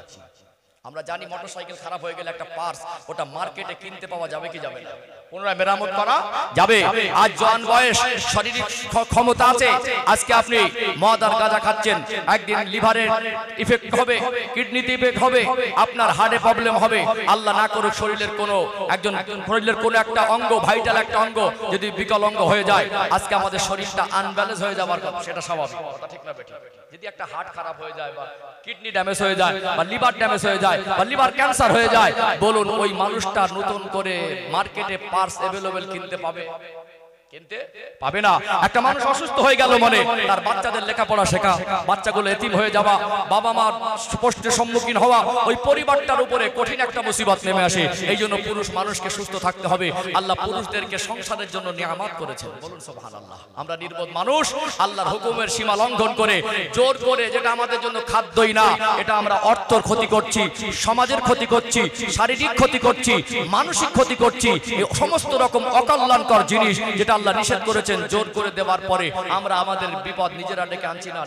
আমরা জানি মোটরসাইকেল খারাপ হয়ে গেলে একটা পার্টস ওটা মার্কেটে কিনতে পাওয়া যাবে কি যাবে না, পুনরায় মেরামত করা যাবে। আজ জওয়ান বয়স, শারীরিক ক্ষমতা আছে, আজকে আপনি মদ আর গাঁজা খাচ্ছেন, একদিন লিভারের ইফেক্ট হবে, কিডনিতে ইফেক্ট হবে, আপনার হার্টে প্রবলেম হবে। আল্লাহ না করুক শরীরের কোনো একজন শরীরের কোনো একটা অঙ্গ, ভাইটাল একটা অঙ্গ যদি বিকল অঙ্গ হয়ে যায়, আজকে আমাদের শরীরটা আনব্যালেন্স হয়ে যাবার কথা, সেটা স্বাভাবিক কথা, ঠিক না বেঠিক? যদি একটা হার্ট খারাপ হয়ে যায় বা কিডনি ড্যামেজ হয়ে যায় বা লিভার ড্যামেজ হয়ে যায় বা লিভার ক্যান্সার হয়ে যায়, বলুন ওই মানুষটা নতুন করে মার্কেটে পার্টস অ্যাভেলেবল কিনতে পাবে? কিনতে পাবে না। একটা মানুষ অসুস্থ হয়ে গেল, মনে তার বাচ্চাদের লেখাপড়া শেখা, বাচ্চাগুলো এতিম হয়ে যাওয়া, বাবা মার কষ্টের সম্মুখীন হওয়া, ওই পরিবারটার উপরে কঠিন একটা মুসিবত নেমে আসে। এই জন্য পুরুষ মানুষকে সুস্থ থাকতে হবে। আল্লাহ পুরুষদেরকে সংসারের জন্য নিয়ামত করেছেন, বলুন সুবহানাল্লাহ। আমরা নির্বোধ মানুষ আল্লাহর হুকুমের সীমা লঙ্ঘন করে জোর করে, যেটা আমাদের জন্য খাদ্যই না, এটা আমরা অর্থর ক্ষতি করছি, সমাজের ক্ষতি করছি, শারীরিক ক্ষতি করছি, মানসিক ক্ষতি করছি, এই সমস্ত রকম অকল্যাণকর জিনিস যেটা আল্লাহ নিষেধ করেছেন, জোর করে দেওয়ার পরে আমরা আমাদের বিপদ নিজেরা ডেকে আনছি না,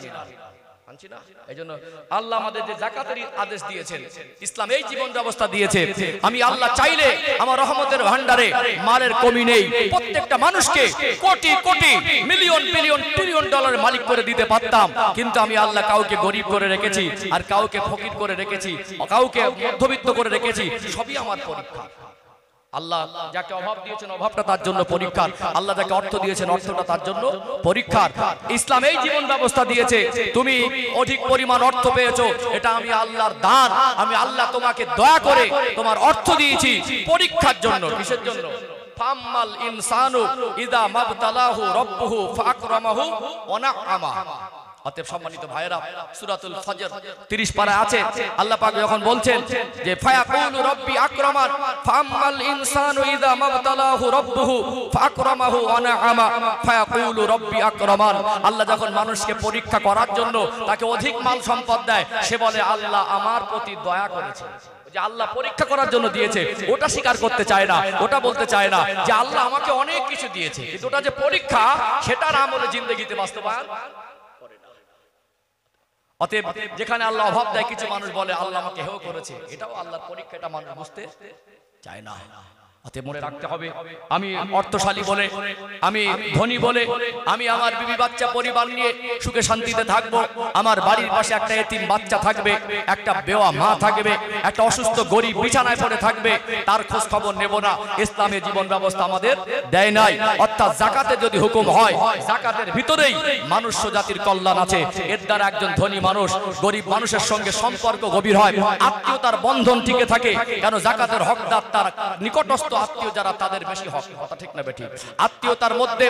আনছি না। এই জন্য আল্লাহ আমাদের যে যাকাতের আদেশ দিয়েছেন, ইসলাম এই জীবন ব্যবস্থা দিয়েছে, আমি আল্লাহ চাইলে আমার রহমতের ভান্ডারে মালের কমি নেই, প্রত্যেকটা মানুষকে crore crore million billion trillion ডলারের মালিক করে দিতে পারতাম, কিন্তু আমি আল্লাহ কাউকে গরিব করে রেখেছি, আর কাউকে ফকির করে রেখেছি, কাউকে মধ্যবিত্ত করে রেখেছি, সবই আমার পরীক্ষা। আল্লাহ যাকে অভাব দিয়েছেন অভাবটা তার জন্য পরীক্ষার, আল্লাহ যাকে অর্থ দিয়েছেন অর্থটা তার জন্য পরীক্ষার। ইসলাম এই জীবন ব্যবস্থা দিয়েছে, তুমি অধিক পরিমাণ অর্থ পেয়েছো, এটা আমি আল্লাহর দান, আমি আল্লাহ তোমাকে দয়া করে তোমার অর্থ দিয়েছি পরীক্ষার জন্য। কিসের জন্য? ফাম্মাল ইনসানু ইযা মাবতালাহু রাব্বুহু ফাআকরামাহু ওয়া নাআমা। অতএব সম্মানিত ভাইরা, সূরাতুল ফজর 30 পারা আছে, আল্লাহ পাক যখন বলছেন যে ফায়াকুলু রাব্বি আকরামান ফাআম্মাল ইনসানু ইযা মাবতালাহু রাব্বুহু ফাআকরামাহু ওয়া নাআমা ফায়াকুলু রাব্বি আকরামান। আল্লাহ যখন মানুষকে পরীক্ষা করার জন্য তাকে অধিক মাল সম্পদ দেয়, সে বলে আল্লাহ আমার প্রতি দয়া করেছে। যে আল্লাহ পরীক্ষা করার জন্য দিয়েছে ওটা স্বীকার করতে চায় না, ওটা বলতে চায় না যে আল্লাহ আমাকে অনেক কিছু দিয়েছে, কিন্তু ওটা যে পরীক্ষা সেটার আমলে জিন্দেগিতে বাস্তবায়ন। অতএব যেখানে আল্লাহ অভাব দেয়, কিছু মানুষ বলে আল্লাহ আমাকে হেয় করেছে, এটাও আল্লাহর পরীক্ষা, এটা মানুষ বুঝতে চায় না। অতএব মনে রাখতে হবে, আমি অর্থশালী বলে, আমি ধনী বলে, আমি আমার বিবি বাচ্চা পরিবার নিয়ে সুখে শান্তিতে থাকবো, আমার বাড়ির পাশে একটা এতিম বাচ্চা থাকবে, একটা বেওয়া মা থাকবে, একটা অসুস্থ গরিব বিছানায় পড়ে থাকবে, তার খোঁজ খবর নেব না। ইসলামের জীবন ব্যবস্থা আমাদের দেয় নাই। অর্থাৎ যাকাতের যদি হুকুম হয়, যাকাতের ভিতরেই মানুষ্য জাতির কল্যাণ আছে। এর দ্বারা একজন ধনী মানুষ গরিব মানুষের সঙ্গে সম্পর্ক গভীর হয়, আত্মীয়তার বন্ধন টিকে থাকে। কেন? যাকাতের হকদার তার নিকটস্থ আত্মীয় যারা, তাদের বেশি হক, কথা ঠিক না বেঠিক? আত্মীয়তার মধ্যে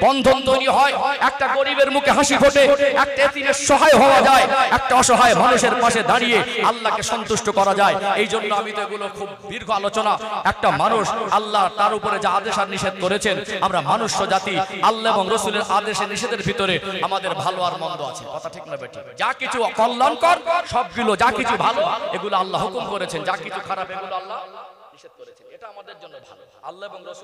বন্ধন তৈরি হয়, একটা গরিবের মুখে হাসি ফোটে, একটা এতিমের সহায় হওয়া যায়, একটা অসহায় মানুষের পাশে দাঁড়িয়ে আল্লাহকে সন্তুষ্ট করা যায়। এই জন্য আমি তো এগুলো খুব দীর্ঘ আলোচনা। একটা মানুষ আল্লাহ তার উপরে যা আদেশ আর নিষেধ করেছেন, আমরা মানুষ্য জাতি আল্লাহ এবং রাসূলের আদেশে নিষেধের ভিতরে আমাদের ভালো আর মন্দ আছে, কথা ঠিক না বেঠিক? যা কিছু কল্যাণকর সবগুলো, যা কিছু ভালো এগুলো আল্লাহ হুকুম করেছেন, যা কিছু খারাপ এগুলো আল্লাহ নিষেধ করেছেন। এটা আমাদের জন্য ভালো। আল্লাহ এবং রাসূল